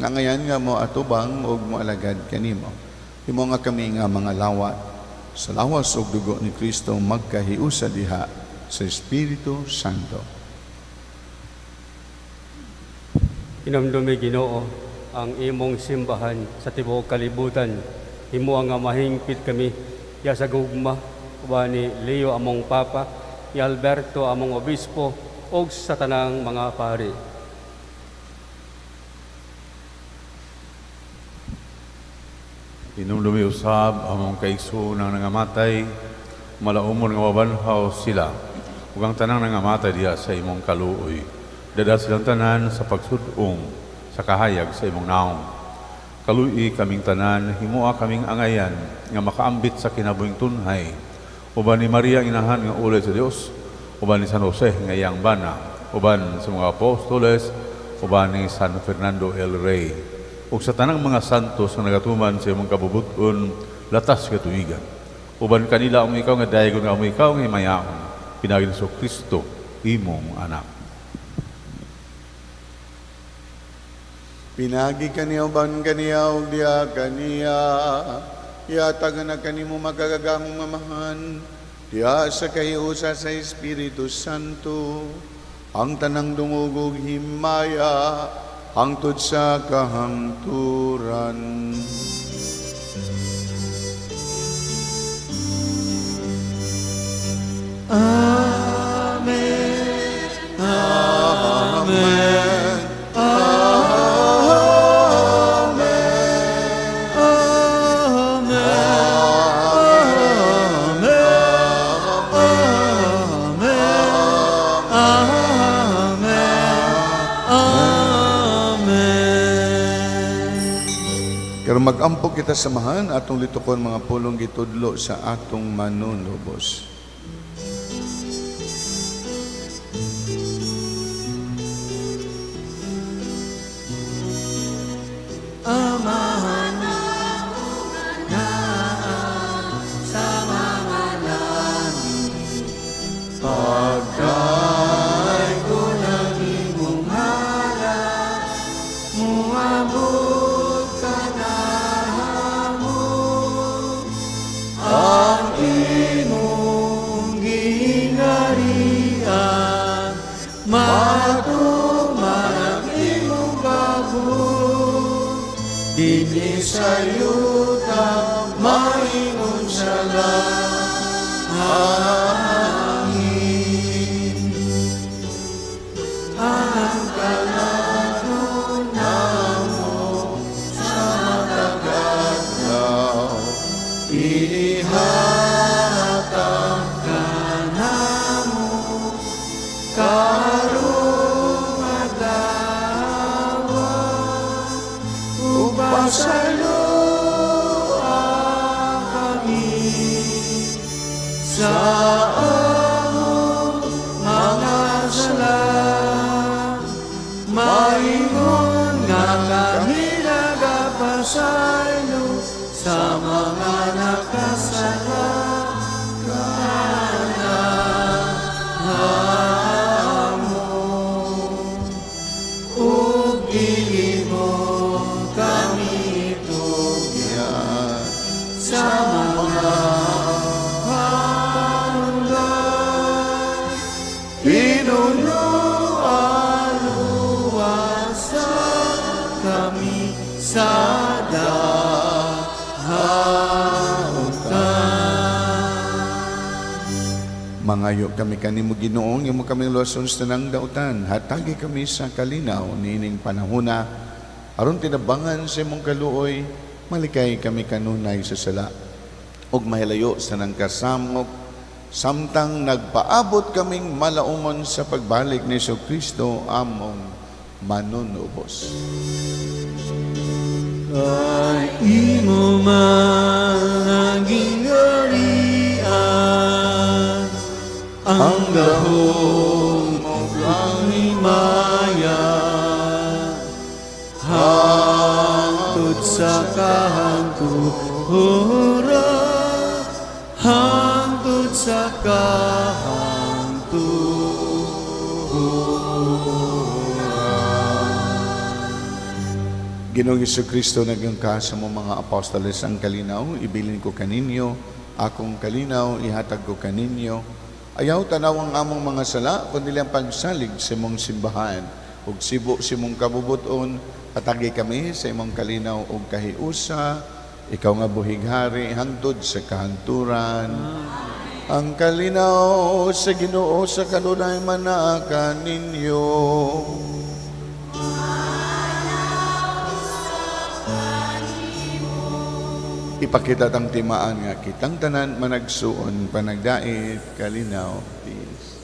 nga ngayon nga mo atubang o mo alagad kanimo. Imo nga kami nga mga lawat, sa lawas o dugo ni Kristo magkahiusa diha sa Espiritu Santo. Inamdumi Ginoo ang imong simbahan sa tibuok kalibutan. Imo ang mahingpit kami ya sa gugma uba ni Leo among Papa, ni Alberto among Obispo ug sa tanang mga pari. Inumdumi usab among kaigso nang nangamatay, malaumon nga mabanhaw sila, ug ang tanang nangamatay diha sa imong kaluoy. Dada silang tanan sa pagsudong sa kahayag sa imong naong. Kaluoy kaming tanan, himoa kaming angayan nga makaambit sa kinabuhing tunhay. Uban ni Maria inahan nga ulay sa Dios, uban ni San Jose nga iyang bana, uban sa mga apostoles, uban ni San Fernando el Rey, ug sa tanang mga santos nga nagatuman sa imong kabubuton latas katuigan. Uban kanila ang ikaw nga dayon nga ikaw nga mayaon, pinagi ni Kristo imong anak. Pinagi kaniya ban kaniya o diya kaniya, yatag na kanimo magagagamong mamahan, diya sa kahiusa sa Espiritu Santo, ang tanang dungugog himaya, hangtod sa kahangturan. Amen. Amen. Kaya mag-ampok kita samahan atong litukon mga pulong gitudlo sa atong manunubos. Amahan na sa imong gingharian, matuman ang imong babot, dinhi sa yuta maingon sa langit. Ang kalanon namo sa Now, ihatag ka namo karong adlaw, ubasalo kami sa among mga sala, maingon nga kami nagapasaylo sa mga nakasala kanamo, ug dili mo kami tugyan sa mga hanggan, pinunuan luwasan kami sa mangayo kami kanimo Ginoong, imo kaming luwason sa tanang dautan. Hatagi kami sa kalinaw nining panahona. Aron tinabangan sa imong kaluoy, malikay kami kanunay sa sala. Ug mahilayo sa nang kasamok, samtang nagpaabot kaming malaumon sa pagbalik ni Kristo among manunubos. Kay imo man gingharian, ang dahom mong himaya, hangtod sa kahangturan, hangtod sa Ginoong Kristo nagangka sa mo mga apostoles ang kalinaw, ibilin ko kaninyo, akong kalinaw, ihatag ko kaninyo. Ayaw tanaw ang among mga sala, kundi ang pagsalig sa imong simbahan. Ug sibo sa imong kabubuton, patagi kami sa imong kalinaw ug kahiusa, ikaw nga buhighari, hangtod sa kahanturan. Ang kalinaw sa Ginoo sa kanunay manaakan ninyo. Ipakita tang timaan nga kitang tanan managsuon panagdait kalinaw peace.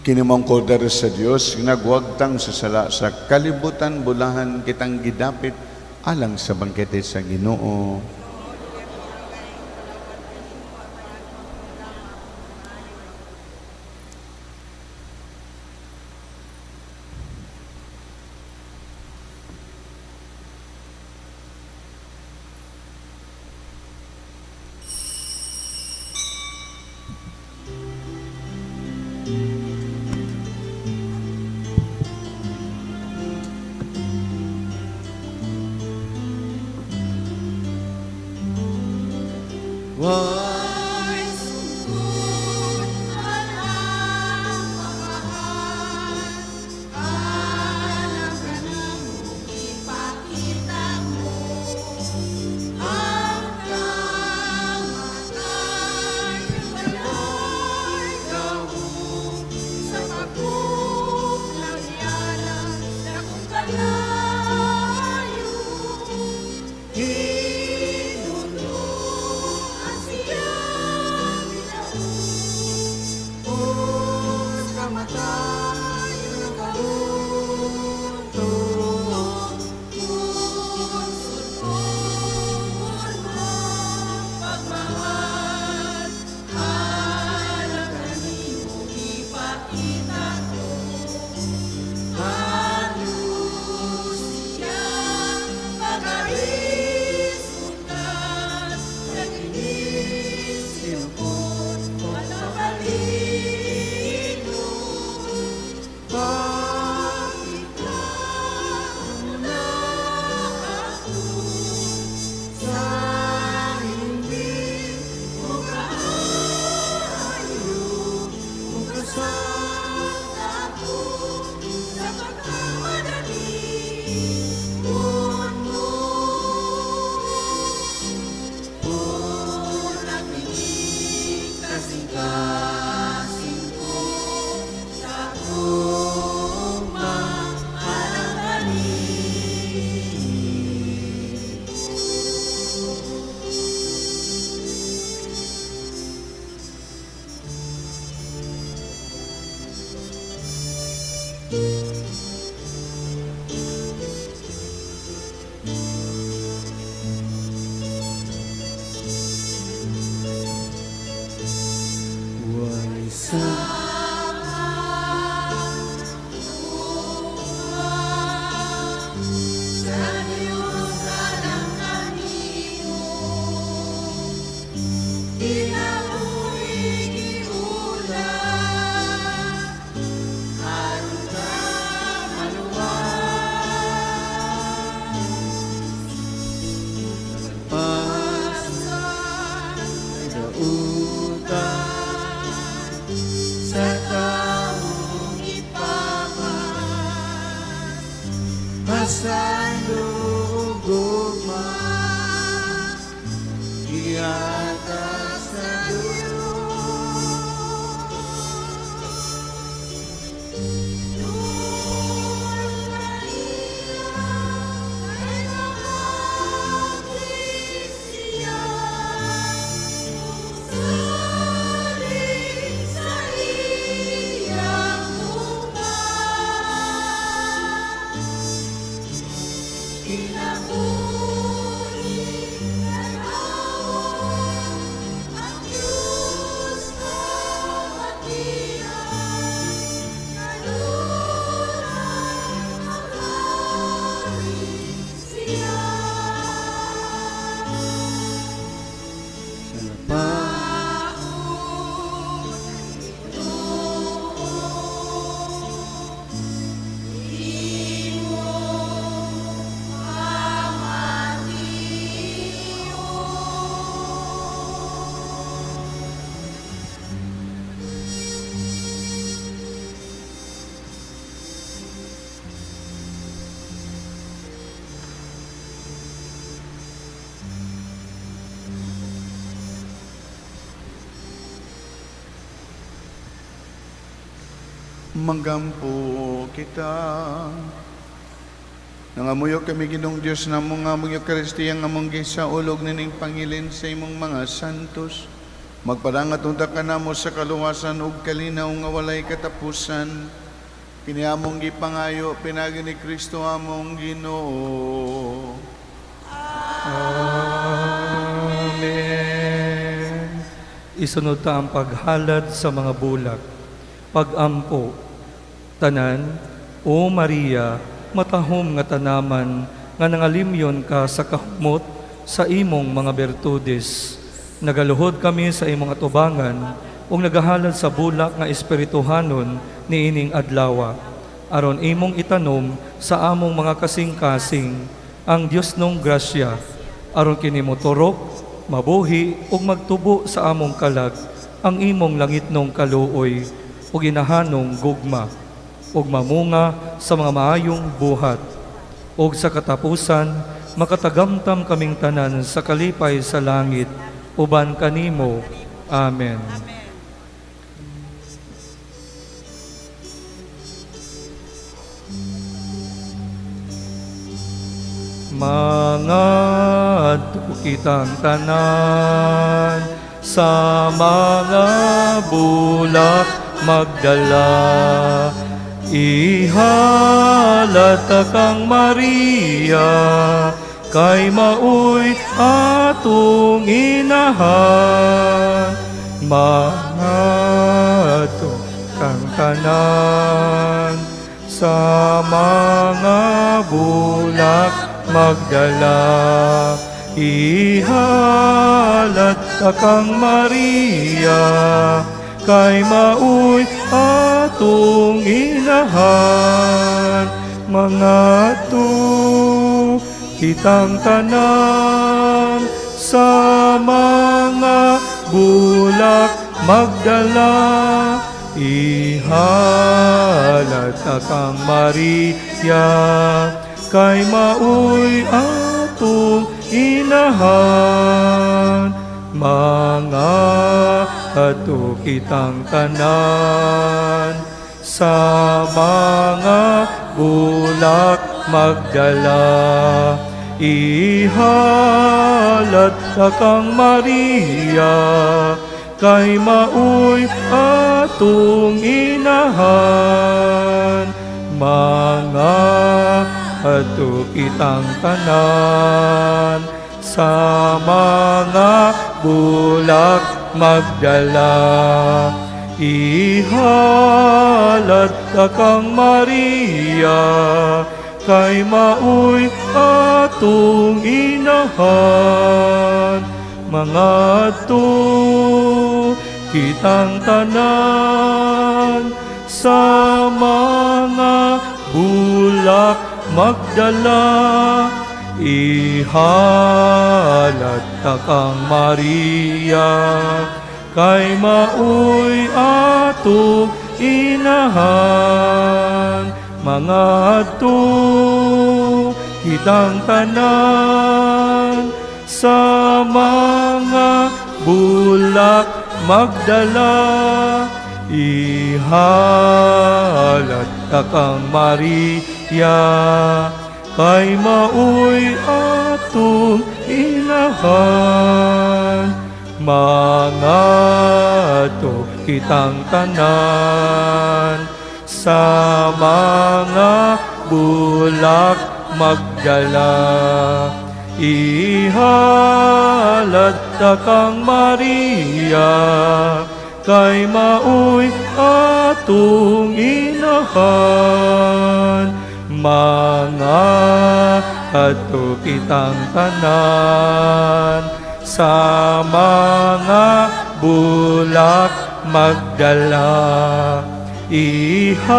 Kinimong kodar sa Dios, nagwagtang sa sala sa kalibutan, bulahan kitang gidapit alang sa bangkete sa Ginoo. Magampo kita. Nangamuyo kami Ginong Diyos na mong among Eucharistia nga mong sa ulog nining pangilin sa imong mga santos. Magpadangat unta ka namo sa kaluwasan ug kalinaw nga walay katapusan. Kiniamong gipangayo pinagi ni Kristo among Ginoo. Amen. Isunod ta ang paghalad sa mga bulak. Pagampo, tanan, O Maria, matahom nga tanaman, nga nangalimyon ka sa kahumot sa imong mga bertudes. Nagaluhod kami sa imong atubangan, ug nagahalad sa bulak nga espirituhanon ni ining adlawa. Aron imong itanom sa among mga kasing-kasing, ang Dios nung grasya, aron kini moturok mabuhi ug magtubo sa among kalag ang imong langitnong kaluoy ug ginahanong gugma ug mamunga sa mga maayong buhat ug sa katapusan makatagamtam kaming tanan sa kalipay sa langit uban kanimo. Amen. Mga kitang tanan sa mga bulak magdala, ihalata kang Maria, kay maoy atong inahan. Mga kang tanan sa mga bulak magdala, ihalat kang Maria, kay maoy atong inahan. Mga kitang tanan sa mga bulak magdala, ihalat kang Maria, kay maoy atong inahan. Mga kitang tanan sa mga bulak magdala, ihalat kang Maria, kay maoy atong inahan. Mga kitang tanan sa mga bulak magdala, ihalat kang Maria, kay maoy atong inahan. Mga kitang tanan sa mga bulak magdala, ihalat kang Maria, kay maoy atong inahan. Mga kitang tanan sa mga bulak magdala, ihalat kang Maria, kay maoy atong inahan. Mga kitang tanan sa mga bulak magdala, ihalat kang Maria, kay maoy atong inahan. Mga kitang tanan sa mga bulak magdala, ihalat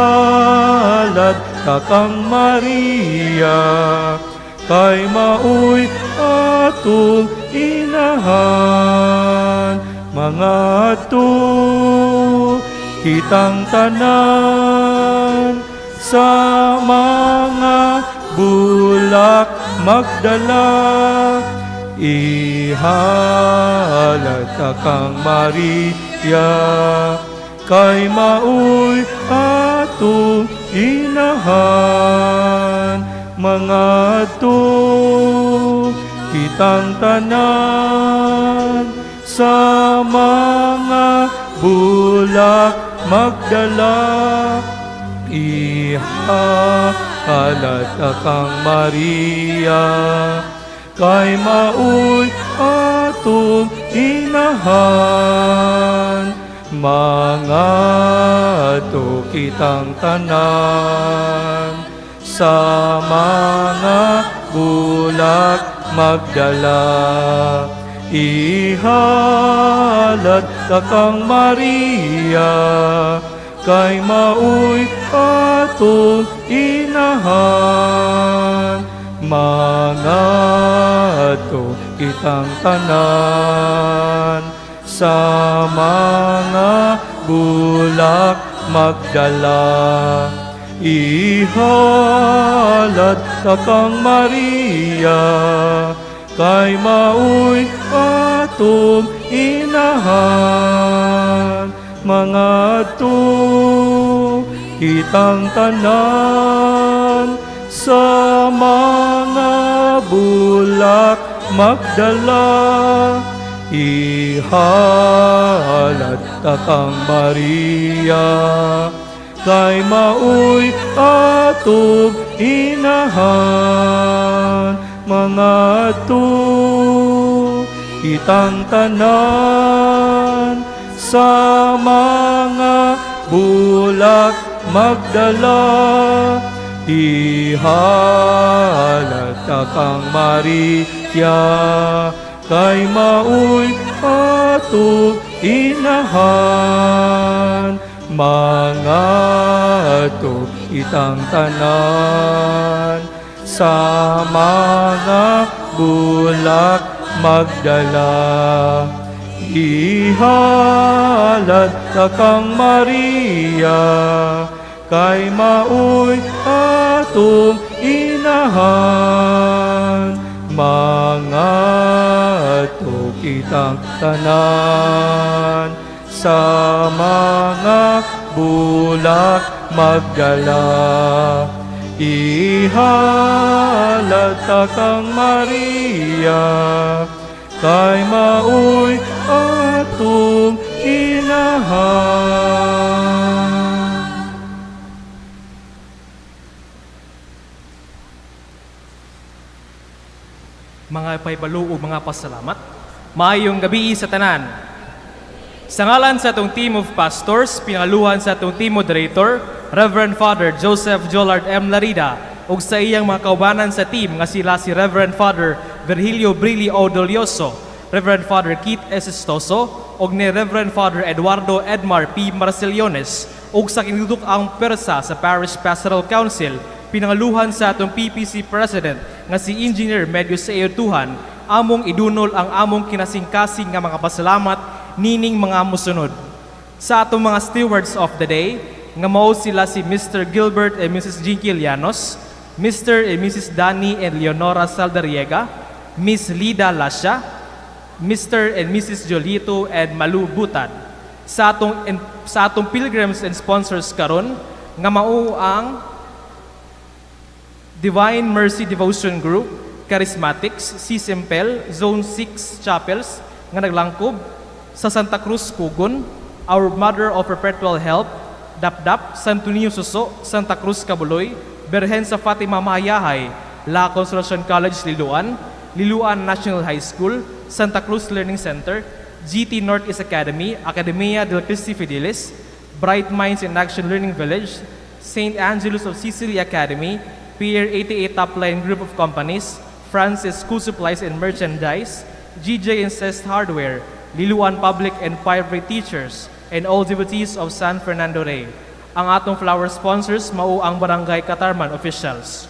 kang Maria, kay maoy atong inahan. Mga kitang tanan sa mga bulak magdala, ihalat kang Maria, kay maoy atong inahan. Mga kitang tanan sa mga bulak magdala, ihalat kang Maria, kay maoy atong inahan. Mga kitang tanan sa mga bulak magdala, ihalat kang Maria, kay maoy atong inahan. Mga kitang tanan sa mga bulak magdala. Ihalad ka kang Maria, kay maoy atong inahan. Mga to kitang tanan sa mga bulak magdala. Ihalad ka kang Maria, kay maoy atong inahan. Mga to kitang tanan sa mga bulak magdala. Ihalad ka kang Maria, kay maoy atong inahan. Mga to kitang tanan sa mga bulak magdala. Ihalad ka kang Maria, kay maoy atong inahan. Mga to kitang tanan sa mga bulak magdala. Ihalad ka kang Maria, kay maoy atong inahan. Mga paibalo o mga pasalamat, maayong gabi sa tanan. Sa ngalan sa atong team of pastors, pinangaluhan sa atong team moderator, Reverend Father Joseph Jolard M. Larida, ug sa iyang mga kaubanan sa team nga sila si Reverend Father Virgilio Brilli Odolioso, Reverend Father Keith Esistoso, ug ni Reverend Father Eduardo Edmar P. Marceliones, ug sa kinuduk ang persa sa Parish Pastoral Council, pinangaluhan sa atong PPC President nga si Engineer Medios Tuhan, among idunol ang among kinasingkasing nga mga pasalamat nining mga musunod. Sa atong mga stewards of the day, nga mao sila si Mr. Gilbert and Mrs. Jinky Llanos, Mr. and Mrs. Danny and Leonora Saldariega, Miss Lida Lasha, Mr. and Mrs. Jolito and Malu Butad. Sa atong pilgrims and sponsors karon, nga mao ang Divine Mercy Devotion Group, Charismatics, CSempel, Zone 6 Chapels, nga naglangkob sa Santa Cruz, Cugon, Our Mother of Perpetual Help, Dapdap, Santo Niño Suso, Santa Cruz, Cabuloy, Berhen sa Fatima Mahayahay, La Consolacion College, Liloan, Liloan National High School, Santa Cruz Learning Center, GT Northeast Academy, Academia del Cristi Fidelis, Bright Minds in Action Learning Village, St. Angelus of Sicily Academy, Pier 88 Topline Group of Companies, Francis School Supplies and Merchandise, GJ Incest Hardware, Liloan Public and Private Teachers, and all devotees of San Fernando Rey. Ang atong flower sponsors mao ang Barangay Katarman officials.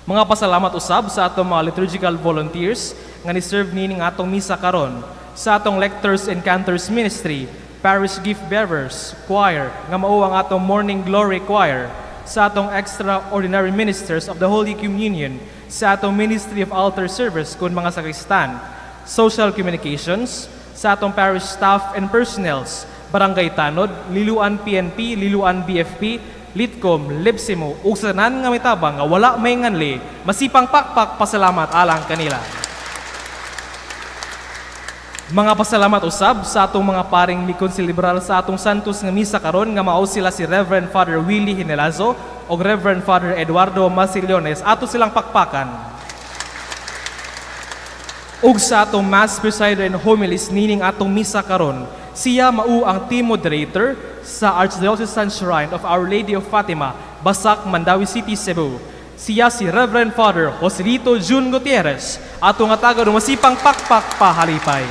Mga pasalamat usab sa atong mga liturgical volunteers nga ni-serve nining atong misa karon, sa atong lectors and cantors ministry, parish gift bearers, choir nga mao ang atong Morning Glory Choir, sa atong extraordinary ministers of the Holy Communion, sa atong Ministry of Altar Service kun mga sakristan, social communications, sa atong parish staff and personnels, Barangay Tanod, Liloan PNP, Liloan BFP, Litcom, Libsimo, ug sa tanan nga mitabang nga wala may nganli, masipang pakpak pasalamat alang kanila. Mga pasalamat usab sa atong mga paring mikon silibral sa atong santos nga misa karon nga mao sila si Reverend Father Willie Hinelazo ug Reverend Father Eduardo Marceliones. Ato silang pakpakan. Ug sa atong Mass Presider and Homilies nining atong misa karon, siya mao ang team moderator sa Archdiocesan Shrine of Our Lady of Fatima, Basak, Mandawi City, Cebu. Siya si Reverend Father Joselito Jun Gutierrez, atong atagan masipang pakpak pahalipay.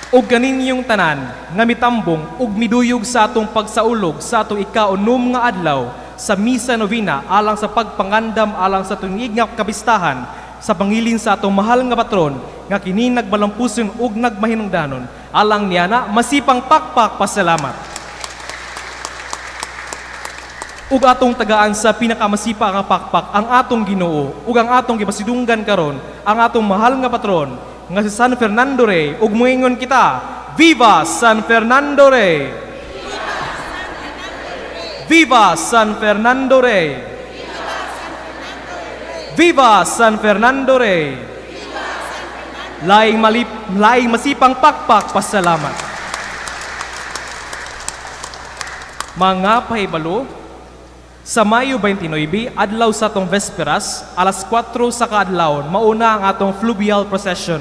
Ug kaninyong tanan nga mitambong ug miduyog sa atong pagsaulog sa atong ika-unom nga adlaw sa Misa Novena alang sa pagpangandam alang sa tuig nga kapistahan sa pangilin sa atong mahal nga patron nga kini nagbalampuson ug nagmahinungdanon. Alang niya na masipang pakpak pasalamat. Ug atong tagaan sa pinakamasipa nga pakpak ang atong Ginoo ug ang atong gipasidunggan karon ang atong mahal nga patron nga si San Fernando Rey ug moingon kita, Viva San Fernando Rey! Viva San Fernando Rey! Viva San Fernando Rey! Laing masipang pakpak pasalamat. Mga pahibalo, sa Mayo 29, adlaw sa atong Vesperas, alas 4 sa kaadlawon, mauna ang atong fluvial procession.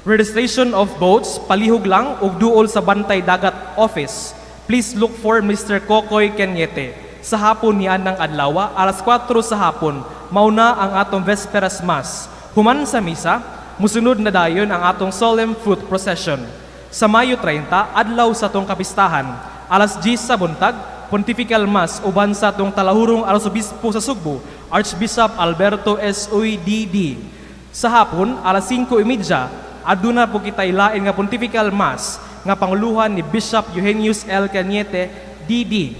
Registration of boats, palihog lang ug duol sa Bantay Dagat Office. Please look for Mr. Kokoy Kenyete. Sa hapon niyan ng adlaw, alas 4 sa hapon, mauna ang atong Vesperas Mass. Human sa misa, musunod na dayon ang atong Solemn Fruit Procession. Sa Mayo 30, adlaw sa atong kapistahan, alas 10 sa buntag, Pontifical Mass uban sa atong talahurong Arsobispo sa Sugbo, Archbishop Alberto S. Uy, D.D. Sa hapon, alas 5:30, aduna po kitay lain nga Pontifical Mass nga panguluhan ni Bishop Eugenius L. Cañete, D.D.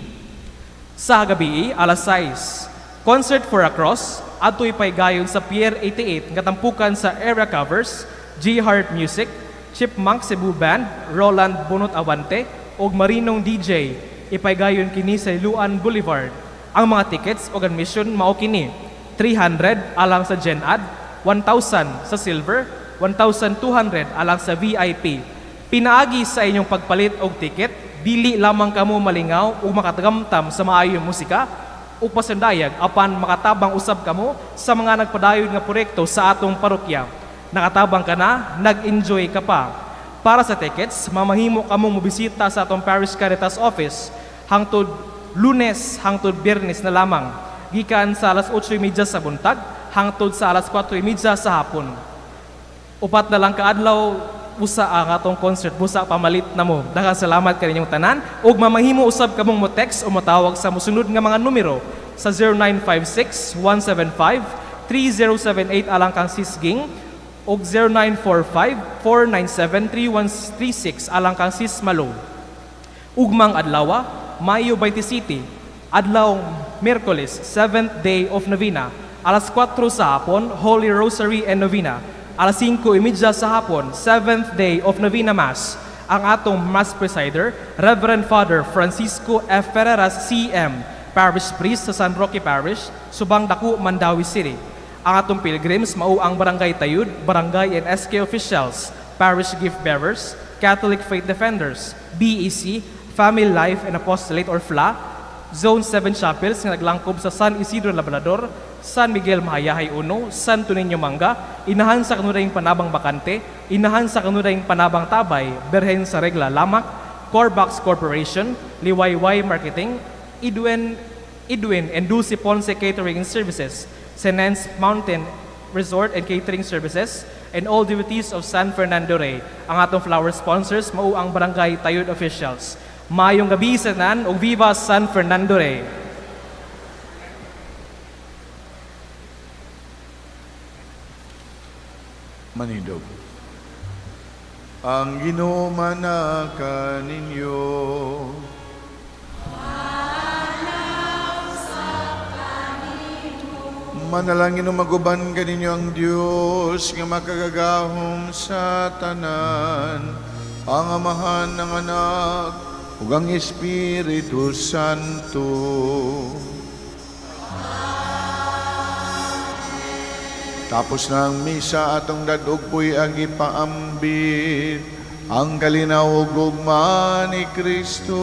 Sa gabi, alas 6, Concert for a Cross, ato'y paygayon sa Pier 88 nga tampukan sa area covers, G Heart Music, Chipmunk Cebu Band, Roland Bunot Awante, ug Marinong DJ, ipaygayon kini sa Iluan Boulevard. Ang mga tickets o admission mao kini 300 alang sa Gen Ad, 1,000 sa Silver, 1,200 alang sa VIP. Pinaagi sa inyong pagpalit og ticket, dili lamang kamo malingaw ug makatagamtam sa maayong musika ug pasundayag apan makatabang usab kamo sa mga nagpadayon nga proyekto sa atong parokya. Nakatabang ka na, nag-enjoy ka pa. Para sa tickets, mamahimo kamong mobisita sa atong Parish Caritas Office hangtod Lunes hangtod Biyernes na lamang, gikan sa alas 8:30 sa buntag hangtod sa alas 4:30 sa hapon. Upat na lang kaadlaw usa ang atong concert, busa pamalit na mo. Daghang salamat kaninyong tanan ug mamahimo usab kamong mo text o matawag sa mosunod nga mga numero sa 0956-175-3078 alang kang sisging og 0945-497-3136 alang kang sis Malo. Ugmang adlaw, Mayo 27, adlaw Miyerkules, 7th day of Novena, alas 4 sa hapon, Holy Rosary and Novena. Alas 5:30 sa hapon, 7th day of Novena Mass. Ang atong Mass Presider, Reverend Father Francisco F. Ferreras, CM, Parish Priest sa San Roque Parish, Subang Dako, Mandawi City. Ang atong pilgrims mao ang Barangay Tayud, Barangay and SK officials, Parish Gift Bearers, Catholic Faith Defenders, BEC, Family Life and Apostolate or FLA, Zone 7 Chapels nga naglangkob sa San Isidro Labrador, San Miguel Mahayahay Uno, Santo Niño Manga, inahan sa kanurayng Panabang Bakante, inahan sa kanurayng Panabang Tabay, Berhen sa Regla Lamak, Corbox Corporation, Liwayway Marketing, Idwin and Dulce Ponce Catering Services, Senance Mountain Resort and Catering Services, and all devotees of San Fernando Rey. Ang atong flower sponsors mao ang Barangay Tayud officials. Mayong gabi sa tanan ug Viva San Fernando Rey. Manidog. Ang Ginoo manaka ninyo. Manalangin o maguban kaninyo ang Diyos nga makagagahom sa tanan, ang Amahan ng Anak ug ang Espiritu Santo. Tapos na ang misa atong dadugpoy ang ipaambit, ang kalinaw ug gugma ni Kristo.